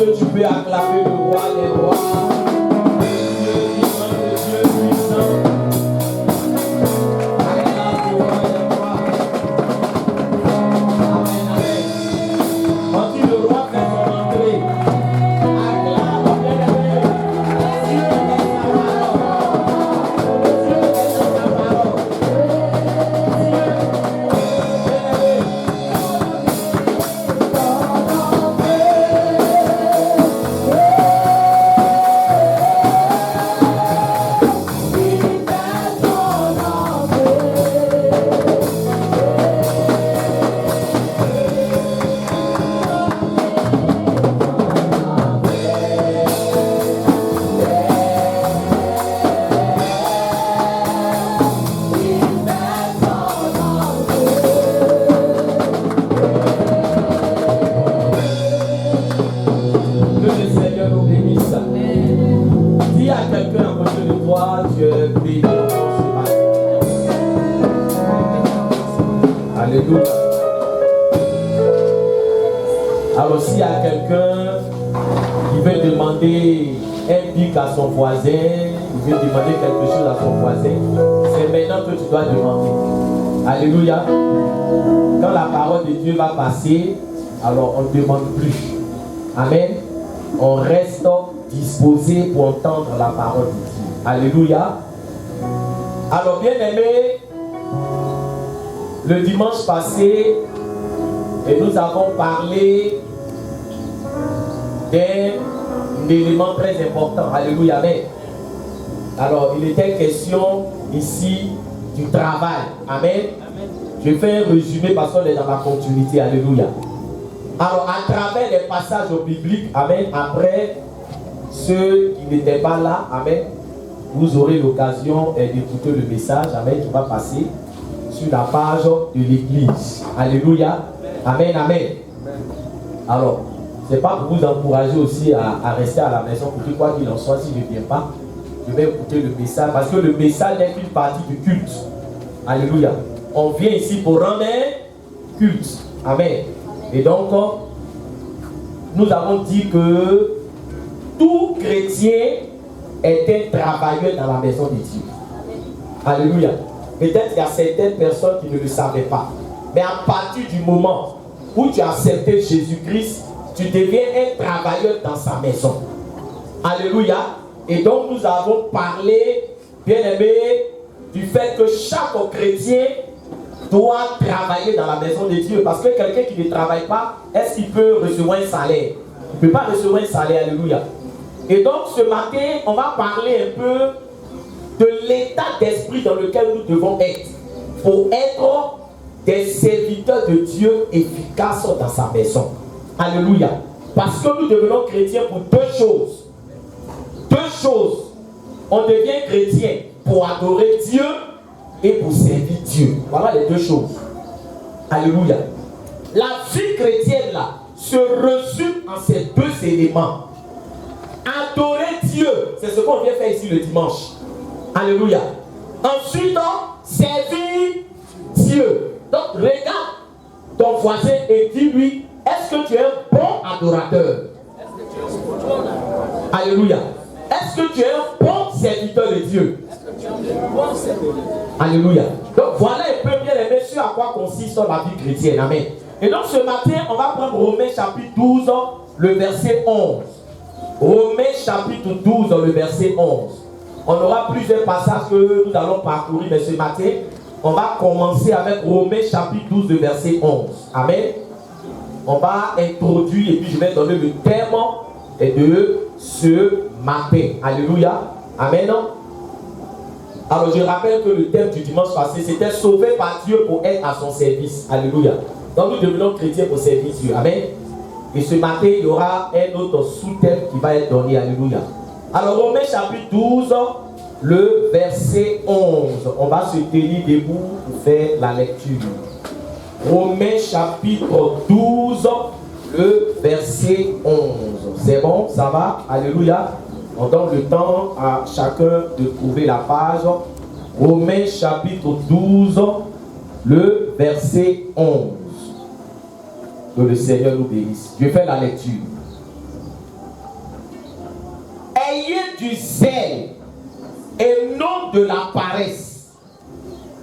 que tu peux acclamer le roi des rois? Alors s'il y a quelqu'un qui veut demander un pic à son voisin, il veut demander quelque chose à son voisin, c'est maintenant que tu dois demander. Alléluia. Quand la parole de Dieu va passer, alors on ne demande plus. Amen. On reste disposé pour entendre la parole de Dieu. Alléluia. Alors bien aimé, le dimanche passé, et nous avons parlé d'un élément très important. Alléluia. Amen. Alors, il était question ici du travail. Amen. Je fais un résumé parce qu'on est dans la continuité. Alléluia. Alors, à travers les passages bibliques, amen, après, ceux qui n'étaient pas là, amen, vous aurez l'occasion d'écouter le message, amen, qui va passer sur la page de l'église. Alléluia. Amen, amen. Alors, c'est pas pour vous encourager aussi à rester à la maison, pour que quoi qu'il en soit, si je ne viens pas, je vais écouter le message, parce que le message n'est qu'une partie du culte. Alléluia. On vient ici pour rendre un culte. Amen. Et donc, nous avons dit que tout chrétien est un travailleur dans la maison de Dieu. Alléluia. Peut-être qu'il y a certaines personnes qui ne le savaient pas. Mais à partir du moment où tu as accepté Jésus-Christ, tu deviens un travailleur dans sa maison. Alléluia. Et donc nous avons parlé, bien aimé, du fait que chaque chrétien doit travailler dans la maison de Dieu. Parce que quelqu'un qui ne travaille pas, est-ce qu'il peut recevoir un salaire? Il ne peut pas recevoir un salaire. Alléluia. Et donc ce matin, on va parler un peu de l'état d'esprit dans lequel nous devons être pour être des serviteurs de Dieu efficaces dans sa maison. Alléluia. Parce que nous devenons chrétiens pour deux choses. Deux choses. On devient chrétien pour adorer Dieu et pour servir Dieu. Voilà les deux choses. Alléluia. La vie chrétienne là se résume en ces deux éléments. Adorer Dieu, c'est ce qu'on vient faire ici le dimanche. Alléluia. Ensuite, servir Dieu. Donc regarde ton voisin et dis-lui, est-ce que tu es un bon adorateur? Alléluia. Est-ce que tu es un bon serviteur de Dieu? Alléluia. Donc voilà un peu bien aimé sur à quoi consiste la vie chrétienne. Amen. Et donc ce matin, on va prendre Romains chapitre 12, le verset 11. Romains chapitre 12, le verset 11. On aura plusieurs passages que nous allons parcourir, mais ce matin, on va commencer avec Romains chapitre 12, le verset 11. Amen. On va introduire et puis je vais donner le thème de ce matin. Alléluia. Amen. Alors je rappelle que le thème du dimanche passé, c'était sauvé par Dieu pour être à son service. Alléluia. Donc nous devenons chrétiens pour servir Dieu. Amen. Et ce matin, il y aura un autre sous-thème qui va être donné. Alléluia. Alors Romains chapitre 12, le verset 11. On va se tenir debout pour faire la lecture. Romains chapitre 12, le verset 11. C'est bon, ça va? Alléluia. On donne le temps à chacun de trouver la page. Romains chapitre 12, le verset 11. Que le Seigneur nous bénisse. Je fais la lecture. du zèle et non de la paresse.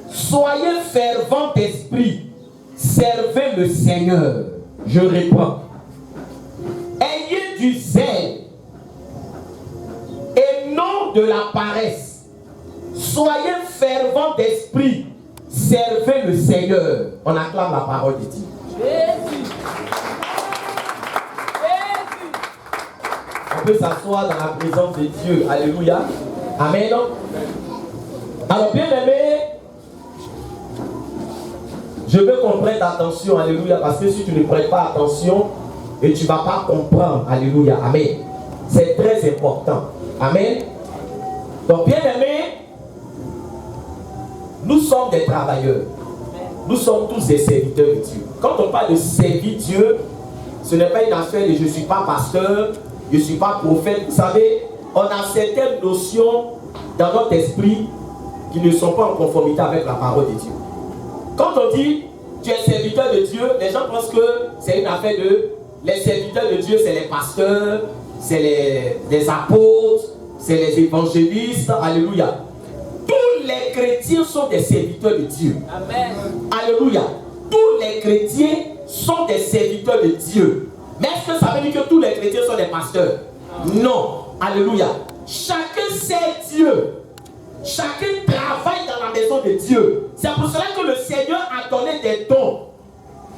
Soyez fervents d'esprit, servez le Seigneur. Je réponds. Ayez du zèle et non de la paresse. Soyez fervents d'esprit, servez le Seigneur. On acclame la parole de Dieu. Jésus. On peut s'asseoir dans la présence de Dieu. Alléluia. Amen. Alors, bien aimé, je veux qu'on prête attention. Alléluia. Parce que si tu ne prêtes pas attention, et tu ne vas pas comprendre. Alléluia. Amen. C'est très important. Amen. Donc, bien aimé, nous sommes des travailleurs. Nous sommes tous des serviteurs de Dieu. Quand on parle de servir Dieu, ce n'est pas une affaire de je ne suis pas pasteur, je ne suis pas prophète. Vous savez, on a certaines notions dans notre esprit qui ne sont pas en conformité avec la parole de Dieu. Quand on dit tu es serviteur de Dieu, les gens pensent que c'est une affaire de les serviteurs de Dieu, c'est les pasteurs, c'est les apôtres, c'est les évangélistes. Alléluia. Tous les chrétiens sont des serviteurs de Dieu. Amen. Alléluia. Tous les chrétiens sont des serviteurs de Dieu. Mais est-ce que ça veut dire que tous les chrétiens sont des pasteurs? Non. Alléluia. Chacun sait Dieu. Chacun travaille dans la maison de Dieu. C'est pour cela que le Seigneur a donné des dons.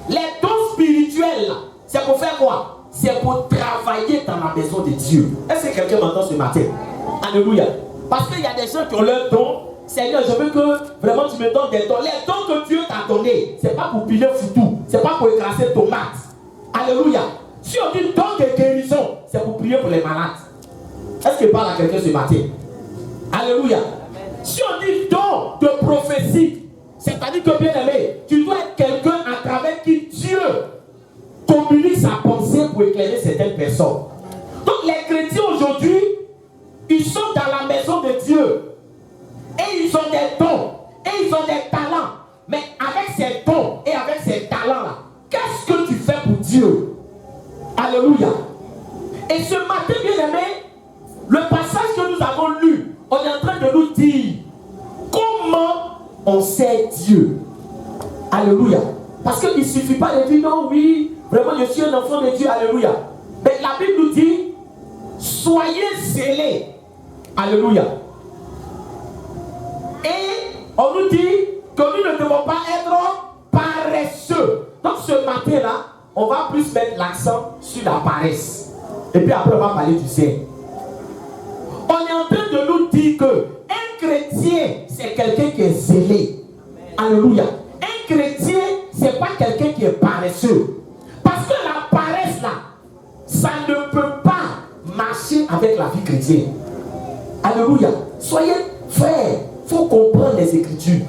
Les dons spirituels, c'est pour faire quoi? C'est pour travailler dans la maison de Dieu. Est-ce que quelqu'un m'entend ce matin? Alléluia. Parce qu'il y a des gens qui ont leurs dons. Seigneur, je veux que vraiment tu me donnes des dons. Les dons que Dieu t'a donnés, ce n'est pas pour piler foutu. Ce n'est pas pour écraser tomates. Alléluia. Si on dit don de guérison, c'est pour prier pour les malades. Est-ce que parle à quelqu'un ce matin? Alléluia. Si on dit don de prophétie, c'est-à-dire que bien aimé, tu dois être quelqu'un à travers qui Dieu communique sa pensée pour éclairer certaines personnes. Donc les chrétiens aujourd'hui, ils sont dans la maison de Dieu. Et ils ont des dons. Et ils ont des talents. Mais avec ces dons et avec ces talents-là, qu'est-ce que tu fais pour Dieu? Alléluia. Et ce matin, bien aimé, le passage que nous avons lu, on est en train de nous dire comment on sait Dieu. Alléluia. Parce qu'il ne suffit pas de dire non, oui, vraiment je suis un enfant de Dieu. Alléluia. Mais la Bible nous dit soyez zélés. Alléluia. Et on nous dit que nous ne devons pas être paresseux. Donc ce matin-là, on va plus mettre l'accent sur la paresse. Et puis après, on va parler du zèle. On est en train de nous dire que un chrétien, c'est quelqu'un qui est zélé. Alléluia. Un chrétien, c'est pas quelqu'un qui est paresseux. Parce que la paresse là, ça ne peut pas marcher avec la vie chrétienne. Alléluia. Soyez frères, il faut comprendre les Écritures.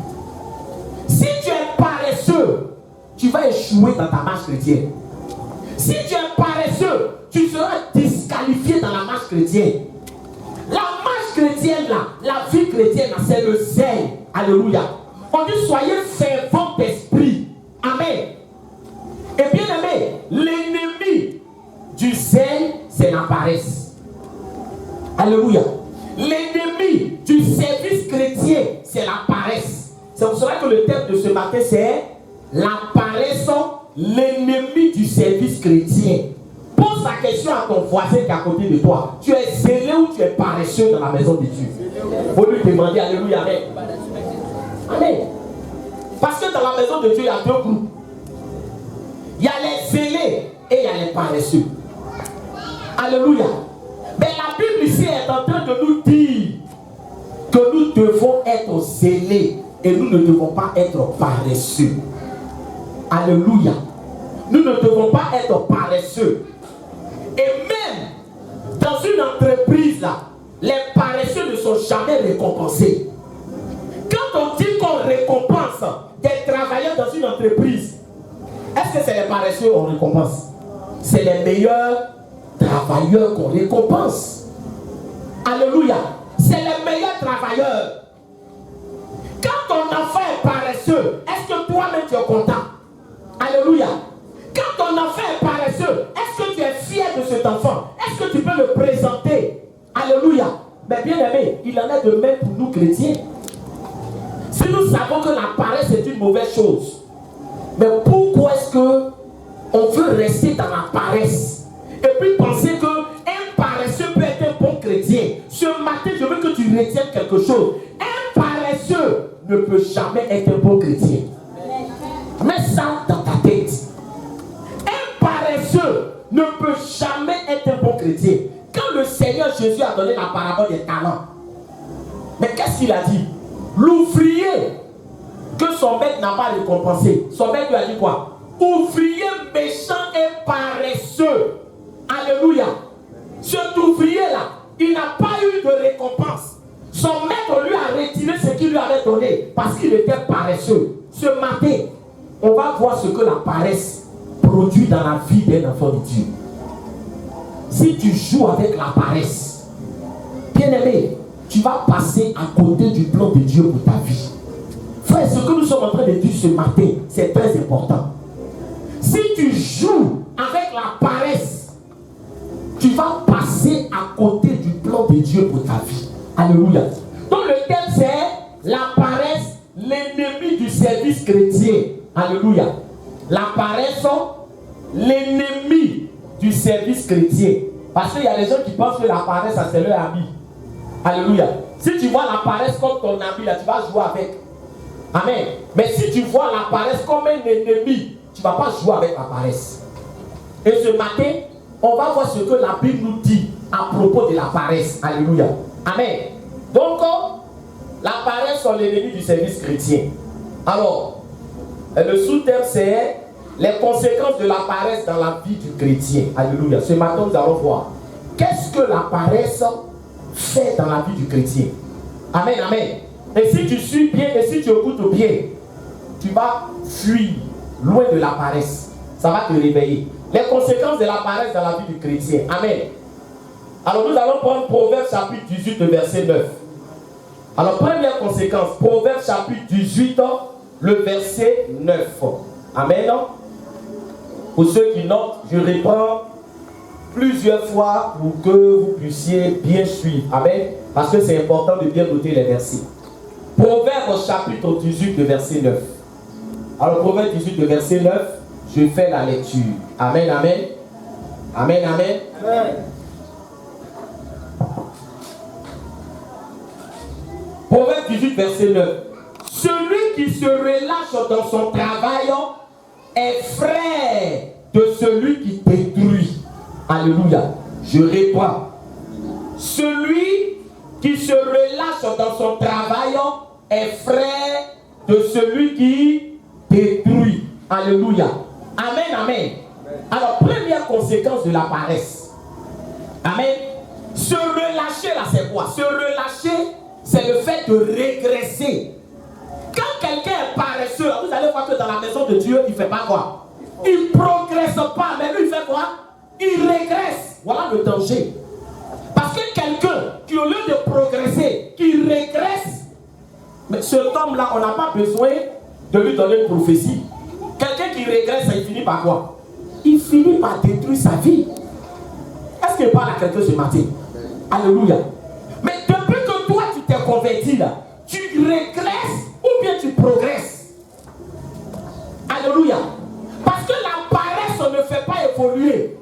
Si tu es paresseux, tu vas échouer dans ta marche chrétienne. Si tu es paresseux, tu seras disqualifié dans la marche chrétienne. La marche chrétienne là, la vie chrétienne là, c'est le zèle. Alléluia. On dit soyez fervents d'esprit. Amen. Et bien aimé, l'ennemi du zèle, c'est la paresse. Alléluia. L'ennemi du service chrétien, c'est la paresse. C'est pour cela que le thème de ce matin, c'est la paresse, l'ennemi du service chrétien. Pose la question à ton voisin qui est à côté de toi. Tu es zélé ou tu es paresseux dans la maison de Dieu? Il faut lui demander, alléluia, amen. Amen. Parce que dans la maison de Dieu, il y a deux groupes. Il y a les zélés et il y a les paresseux. Alléluia. Mais la Bible ici est en train de nous dire que nous devons être zélés et nous ne devons pas être paresseux. Alléluia. Nous ne devons pas être paresseux. Et même dans une entreprise là, les paresseux ne sont jamais récompensés. Quand on dit qu'on récompense des travailleurs dans une entreprise, est-ce que c'est les paresseux qu'on récompense? C'est les meilleurs travailleurs qu'on récompense. Alléluia. C'est les meilleurs travailleurs. Quand ton enfant est paresseux, est-ce que toi-même tu es content? Alléluia. Quand ton enfant est paresseux, est-ce que tu es fier de cet enfant? Est-ce que tu peux le présenter? Alléluia. Mais chrétien. Si nous savons que la paresse est une mauvaise chose, mais pourquoi est-ce que on veut rester dans la paresse et puis penser qu'un paresseux peut être un bon chrétien? Ce matin, je veux que tu retiennes quelque chose. Un paresseux ne peut jamais être un bon chrétien. Mets ça dans ta tête. Un paresseux ne peut jamais être un bon chrétien. Quand le Seigneur Jésus a donné la parabole des talents, mais qu'est-ce qu'il a dit? L'ouvrier que son maître n'a pas récompensé, son maître lui a dit quoi? Ouvrier méchant et paresseux. Alléluia. Cet ouvrier-là, il n'a pas eu de récompense. Son maître lui a retiré ce qu'il lui avait donné parce qu'il était paresseux. Ce matin, on va voir ce que la paresse produit dans la vie d'un enfant de Dieu. Si tu joues avec la paresse, bien aimé, tu vas passer à côté du plan de Dieu pour ta vie. Frère, ce que nous sommes en train de dire ce matin, c'est très important. Si tu joues avec la paresse, tu vas passer à côté du plan de Dieu pour ta vie. Alléluia. Donc le thème c'est la paresse, l'ennemi du service chrétien. Alléluia. La paresse, l'ennemi du service chrétien. Parce qu'il y a des gens qui pensent que la paresse, c'est leur ami. Alléluia. Si tu vois la paresse comme ton ami, là, tu vas jouer avec. Amen. Mais si tu vois la paresse comme un ennemi, tu ne vas pas jouer avec la paresse. Et ce matin, on va voir ce que la Bible nous dit à propos de la paresse. Alléluia. Amen. Donc, la paresse sont l'ennemi du service chrétien. Alors, le sous-thème c'est les conséquences de la paresse dans la vie du chrétien. Alléluia. Ce matin, nous allons voir qu'est-ce que la paresse fait dans la vie du chrétien. Amen, amen. Et si tu suis bien, et si tu écoutes bien, tu vas fuir loin de la paresse. Ça va te réveiller. Les conséquences de la paresse dans la vie du chrétien. Amen. Alors nous allons prendre Proverbes chapitre 18, le verset 9. Alors première conséquence, Proverbes chapitre 18, le verset 9. Amen. Pour ceux qui notent, je reprends plusieurs fois pour que vous puissiez bien suivre. Amen. Parce que c'est important de bien noter les versets. Proverbes chapitre 18, le verset 9. Alors Proverbes 18, le verset 9, je fais la lecture. Amen, amen. Amen, amen. Amen. Proverbes 18, verset 9. Celui qui se relâche dans son travail est frère de celui qui détruit. Alléluia. Je réponds. Celui qui se relâche dans son travail est frère de celui qui détruit. Alléluia. Amen, amen. Alors, première conséquence de la paresse. Amen. Se relâcher là, c'est quoi? Se relâcher, c'est le fait de régresser. Quand quelqu'un est paresseux, vous allez voir que dans la maison de Dieu, il ne fait pas quoi? Il ne progresse pas, mais lui, il fait quoi? Il régresse. Voilà le danger. Parce que quelqu'un qui, au lieu de progresser, qui régresse, mais cet homme-là, on n'a pas besoin de lui donner une prophétie. Quelqu'un qui régresse, il finit par quoi? Il finit par détruire sa vie. Est-ce qu'il parle à quelqu'un ce matin? Alléluia. Mais depuis que toi, tu t'es converti là, tu régresses ou bien tu progresses. Alléluia. Parce que la paresse ne fait pas évoluer.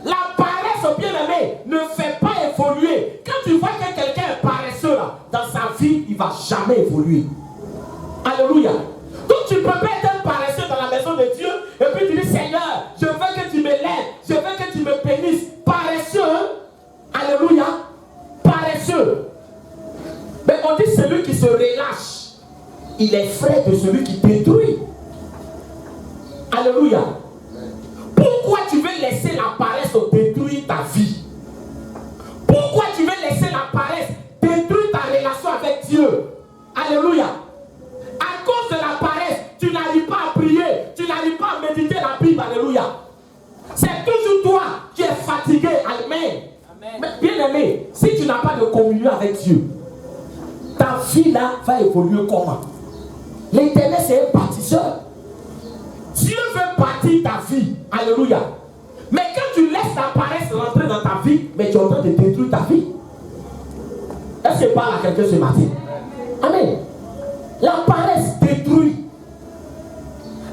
La paresse, bien aimé, ne fait pas évoluer. Quand tu vois que quelqu'un est paresseux là, dans sa vie, il ne va jamais évoluer. Alléluia. Donc tu ne peux pas être un paresseux dans la maison de Dieu et puis tu dis Seigneur, je veux que tu me lèves, je veux que tu me bénisses. Paresseux, alléluia, paresseux. Mais on dit celui qui se relâche, il est frère de celui qui détruit. Alléluia. Pourquoi tu veux laisser la paresse détruire ta vie? Pourquoi tu veux laisser la paresse détruire ta relation avec Dieu? Alléluia. À cause de la paresse, tu n'arrives pas à prier, tu n'arrives pas à méditer la Bible. Alléluia. C'est toujours toi qui es fatigué. Amen. Mais bien aimé, si tu n'as pas de communion avec Dieu, ta vie là va évoluer comment? L'Éternel, c'est un bâtisseur. Dieu veut bâtir ta vie. Alléluia. Mais quand tu laisses la paresse rentrer dans ta vie, mais tu es en train de détruire ta vie. Est-ce que je parle à quelqu'un ce matin? Amen. La paresse détruit.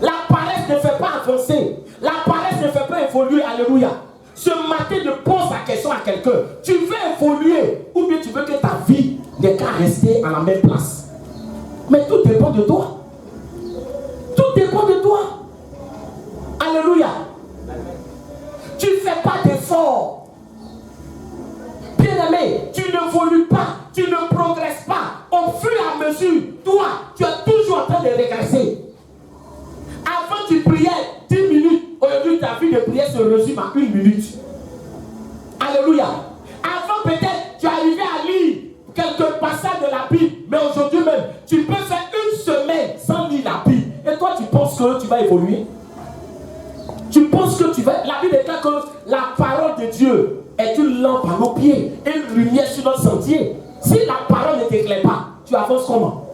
La paresse ne fait pas avancer. La paresse ne fait pas évoluer. Alléluia. Ce matin, je pose la question à quelqu'un. Tu veux évoluer ou bien tu veux que ta vie n'est qu'à rester à la même place? Mais tout dépend de toi. Tout dépend de toi. Alléluia. Tu ne fais pas d'effort. Bien-aimé, tu n'évolues pas. Tu ne progresses pas. Au fur et à mesure, toi, tu es toujours en train de régresser. Avant, tu priais 10 minutes. Aujourd'hui, ta vie de prière se résume à 1 minute. Alléluia. Avant, peut-être, tu arrivais à lire quelques passages de la Bible. Mais aujourd'hui même, tu peux faire 1 semaine sans lire la Bible. Et toi, tu penses que tu vas évoluer? Tu penses que tu vas... La Bible déclare que la parole de Dieu est une lampe à nos pieds et une lumière sur notre sentier. Si la parole ne t'éclaire pas, tu avances comment?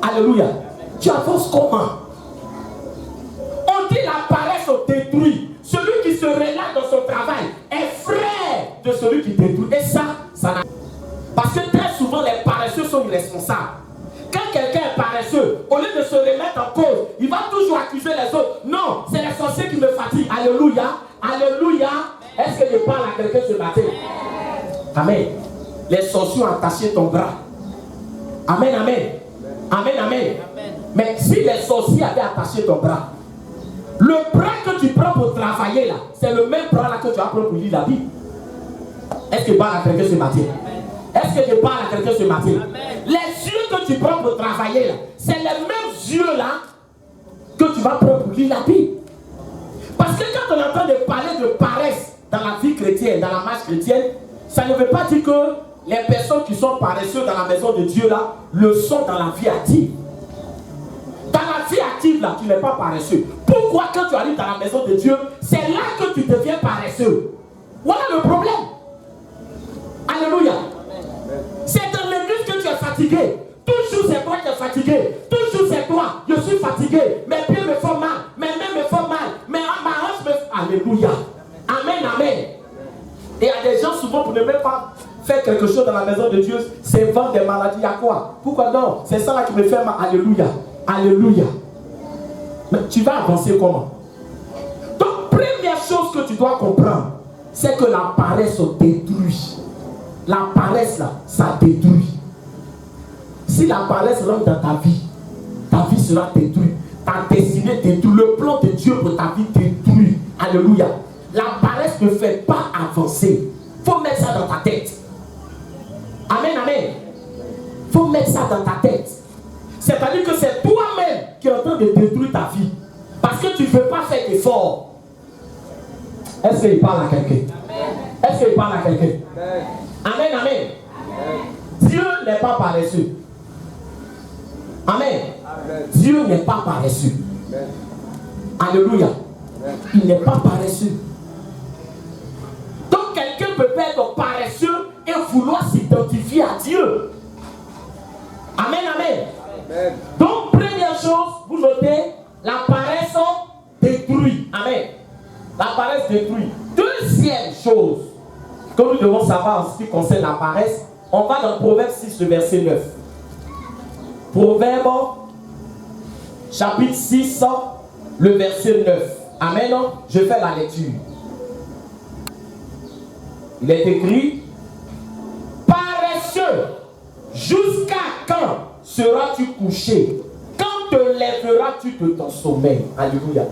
Alléluia. Tu avances comment? On dit la paresse au détruit. Celui qui se relâche dans son travail est frère de celui qui détruit. Et ça n'a... Parce que très souvent, les paresseux sont irresponsables. Quand quelqu'un est paresseux, au lieu de se remettre en cause, il va toujours accuser les autres. Non, c'est les sorciers qui me fatiguent. Alléluia. Alléluia. Est-ce que je parle à quelqu'un ce matin? Amen. Les sorciers ont attaché ton bras. Amen, amen. Amen, amen. Mais si les sorciers avaient attaché ton bras, le bras que tu prends pour travailler là, c'est le même bras là que tu vas prendre pour lire la Bible. Est-ce que je parle à quelqu'un ce matin? Est-ce que je parle à quelqu'un ce matin? Les yeux que tu prends pour travailler là, c'est les mêmes yeux là que tu vas prendre pour lire la Bible. Parce que quand on est en train de parler de paresse dans la vie chrétienne, dans la marche chrétienne, ça ne veut pas dire que les personnes qui sont paresseuses dans la maison de Dieu là, le sont dans la vie active. Dans la vie active là, tu n'es pas paresseux. Pourquoi quand tu arrives dans la maison de Dieu, c'est là que tu deviens paresseux? Voilà le problème. Alléluia. C'est dans l'église que tu es fatigué. Toujours c'est toi qui es fatigué. Toujours c'est toi. Je suis fatigué. Mes pieds me font mal. Mes mains me font mal. Ma hanche me... Alléluia. Amen, amen. Et il y a des gens souvent pour ne même pas faire quelque chose dans la maison de Dieu, c'est vendre des maladies. Il y a quoi? Pourquoi non? C'est ça là qui me fait mal. Alléluia. Alléluia. Mais tu vas avancer comment? Donc, première chose que tu dois comprendre, c'est que la paresse se détruit. La paresse là, ça détruit. Si la paresse rentre dans ta vie sera détruite. Ta destinée détruite. Le plan de Dieu pour ta vie détruit. Alléluia. La paresse ne fait pas avancer. Il faut mettre ça dans ta tête. Amen, amen. Il faut mettre ça dans ta tête. C'est-à-dire que c'est toi-même qui es en train de détruire ta vie. Parce que tu ne veux pas faire d'effort. Est-ce qu'il parle à quelqu'un? Est-ce qu'il parle à quelqu'un? Amen, amen. Dieu n'est pas paresseux. Amen. Dieu n'est pas paresseux. Alléluia. Il n'est pas paresseux. Donc quelqu'un peut être paresseux et vouloir s'identifier à Dieu. Amen, amen. Donc première chose, vous notez, la paresse détruit. Amen. La paresse détruit. Deuxième chose que nous devons savoir en ce qui concerne la paresse, on va dans Proverbe 6, le verset 9. Proverbe, chapitre 6, le verset 9. Amen. Je fais la lecture. Il est écrit: paresseux, jusqu'à quand seras-tu couché? Quand te lèveras-tu de ton sommeil? Alléluia.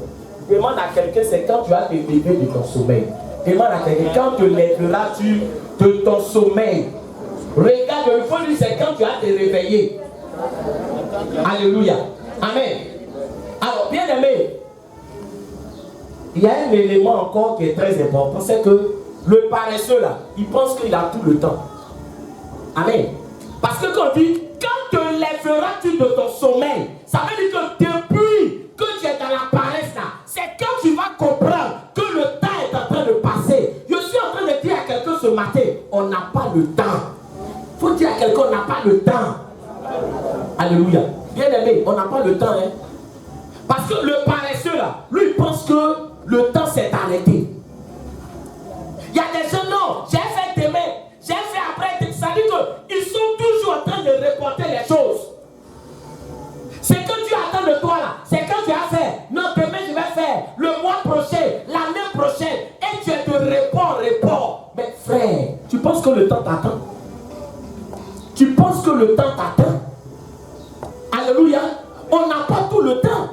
Demande à quelqu'un, c'est quand tu vas te lever de ton sommeil. Demande à quelqu'un, quand te lèveras-tu de ton sommeil? Regarde, il faut dire, c'est quand tu vas te réveiller. Alléluia. Amen. Alors, bien aimé, il y a un élément encore qui est très important, c'est que le paresseux là, il pense qu'il a tout le temps. Amen. Parce que quand on dit, quand te lèveras-tu de ton sommeil, ça veut dire que depuis que tu es dans la paresse là, c'est quand tu vas comprendre que le temps est en train de passer. Je suis en train de dire à quelqu'un ce matin, on n'a pas le temps. Il faut dire à quelqu'un, on n'a pas le temps. Alléluia. Bien aimé, on n'a pas le temps. Hein? Parce que le paresseux là, lui il pense que le temps s'est arrêté. Il y a des gens, non, j'ai fait demain, j'ai fait après, ça dit qu'ils sont toujours en train de répondre. reporter les choses. Ce que Dieu attend de toi là, c'est que tu as fait. Non, demain je vais faire. Le mois prochain, l'année prochaine. Et tu te report. Mais frère, tu penses que le temps t'attend? Tu penses que le temps t'attend? Alléluia. On n'a pas tout le temps.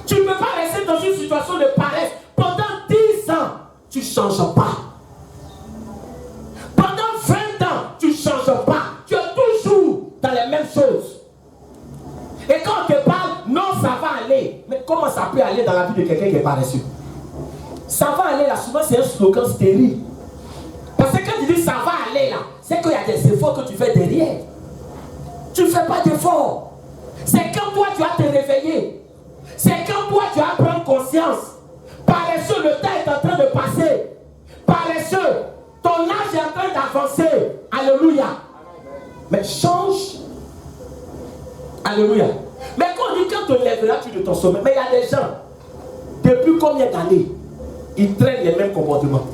Tu ne peux pas rester dans une situation de paresse. Pendant 10 ans, tu ne changes pas. Pendant 20 ans, tu ne changes pas. Tu es toujours dans les mêmes choses. Et quand on te parle, non, ça va aller. Mais comment ça peut aller dans la vie de quelqu'un qui est paresseux? Ça va aller là, souvent c'est un slogan stérile. Parce que quand tu dis ça va aller là, c'est qu'il y a des efforts que tu fais derrière. Tu ne fais pas d'efforts. C'est quand toi tu vas te réveiller. C'est quand toi tu vas prendre conscience. Paresseux, le temps est en train de passer. Paresseux, ton âge est en train d'avancer. Alléluia. Mais change. Alléluia. Mais quand on dit quand te lèveras-tu de ton sommeil, mais il y a des gens, depuis combien d'années, ils traînent les mêmes comportements.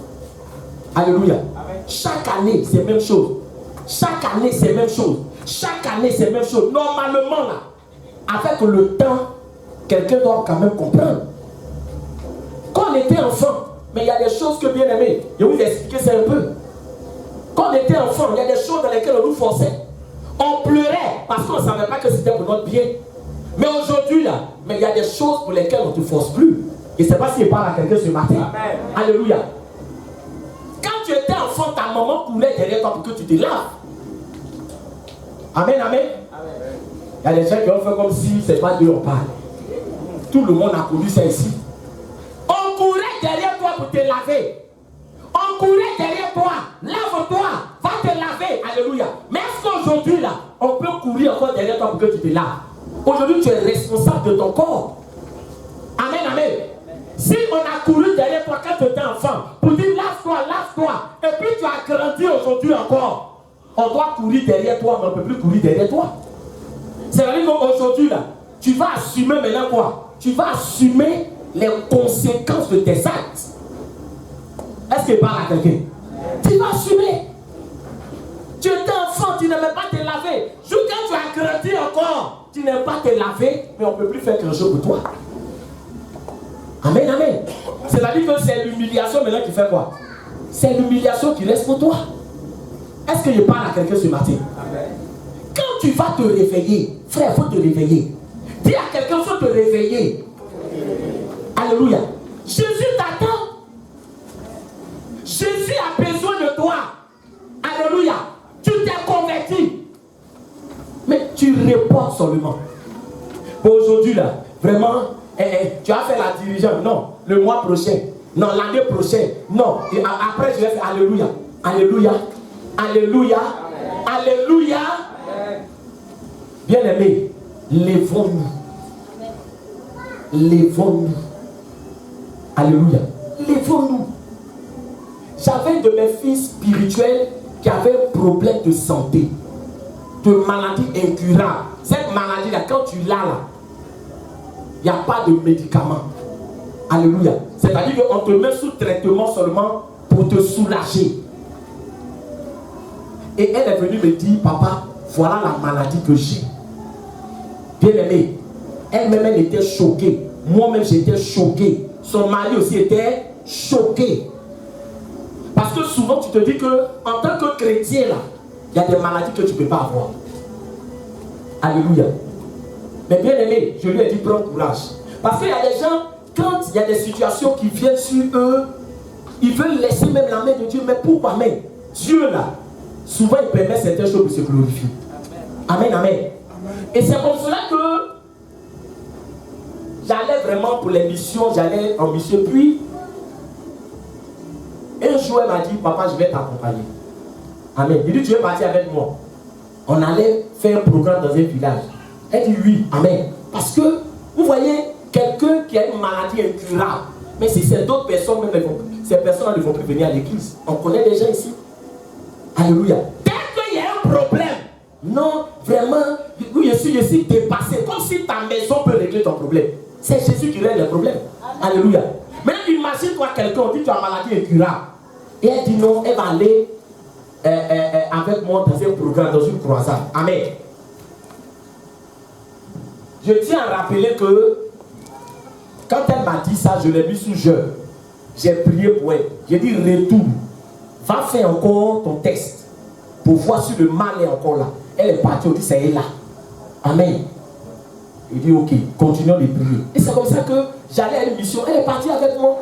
Alléluia. Amen. Chaque année, c'est la même chose. Chaque année, c'est la même chose. Chaque année, c'est la même chose. Normalement, là, avec le temps, quelqu'un doit quand même comprendre. Quand on était enfant, mais il y a des choses que bien aimé, je vais vous expliquer ça un peu. Quand on était enfant, il y a des choses dans lesquelles on nous forçait. On pleurait parce qu'on ne savait pas que c'était pour notre bien. Mais aujourd'hui, là, mais il y a des choses pour lesquelles on ne te force plus. Et je ne sais pas s'il parle à quelqu'un ce matin. Amen. Alléluia. Quand tu étais enfant, ta maman coulait derrière toi pour que tu te laves. Amen, amen. Il y a des gens qui ont fait comme si ce n'est pas Dieu on parle. Tout le monde a connu ça ici. On courait derrière toi pour te laver. On courait derrière toi. Lave-toi. Va te laver. Alléluia. Mais est-ce qu'aujourd'hui, là, on peut courir encore derrière toi pour que tu te laves? Aujourd'hui, tu es responsable de ton corps. Amen, amen. Si on a couru derrière toi quand tu étais enfant, pour dire lave-toi, lave-toi, et puis tu as grandi aujourd'hui encore, on doit courir derrière toi, mais on ne peut plus courir derrière toi. C'est-à-dire qu'aujourd'hui, là, tu vas assumer maintenant quoi? Tu vas assumer les conséquences de tes actes. Est-ce qu'il parle à quelqu'un? Tu vas assumer. Tu étais enfant, tu n'aimais pas te laver. Quand tu as grandi encore, tu n'aimes pas te laver, mais on ne peut plus faire quelque chose pour toi. Amen, amen. C'est-à-dire que c'est l'humiliation maintenant qui fait quoi? C'est l'humiliation qui reste pour toi. Est-ce que je parle à quelqu'un ce matin? Amen. Quand tu vas te réveiller, frère, il faut te réveiller. Dis à quelqu'un, il faut te réveiller. Alléluia. Jésus t'attend. Jésus a besoin de toi. Alléluia. Tu t'es converti. Mais tu réponds seulement. Bon, aujourd'hui, là, vraiment, tu as fait la dirigeante. Non, le mois prochain. Non, l'année prochaine. Non. Et après, je vais faire Alléluia. Alléluia. Alléluia. Amen. Alléluia. Bien-aimés, lèvons-nous. Lèvons-nous. Alléluia. Lèvons-nous. J'avais de mes fils spirituels qui avaient un problème de santé, de maladie incurable. Cette maladie-là, quand tu l'as là, il n'y a pas de médicament. Alléluia. C'est-à-dire qu'on te met sous traitement seulement pour te soulager. Et elle est venue me dire, papa, voilà la maladie que j'ai. Bien aimé, elle-même elle était choquée. Moi-même j'étais choqué. Son mari aussi était choqué. Parce que souvent tu te dis que en tant que chrétien là, il y a des maladies que tu ne peux pas avoir. Alléluia. Mais bien aimé, je lui ai dit prends courage. Parce qu'il y a des gens, quand il y a des situations qui viennent sur eux, ils veulent laisser même la main de Dieu. Mais pourquoi même? Dieu là, souvent il permet certaines choses pour se glorifier. Amen, amen. Amen. Et c'est comme cela que j'allais vraiment pour les missions, j'allais en mission. Puis, un jour elle m'a dit, papa, je vais t'accompagner. Amen. Il dit, tu veux partir avec moi? On allait faire un programme dans un village. Elle dit oui, amen. Parce que, vous voyez, quelqu'un qui a une maladie incurable, mais si c'est d'autres personnes, même, ces personnes ne vont plus venir à l'église. On connaît des gens ici. Alléluia. Dès qu'il y a un problème, non, vraiment, je suis dépassé. Comme si ta maison peut régler ton problème. C'est Jésus qui règle le problème. Alléluia. Maintenant, imagine-toi quelqu'un, on dit tu as une maladie incurable. Et elle dit non, elle va aller avec moi dans un programme, dans une croisade. Amen. Je tiens à rappeler que quand elle m'a dit ça, je l'ai mis sous jeûne. J'ai prié pour elle. J'ai dit retourne. Va faire encore ton texte pour voir si le mal est encore là. Elle est partie, on dit c'est là. Amen. Il dit ok, continuons de prier. Et c'est comme ça que j'allais à une mission. Elle est partie avec moi.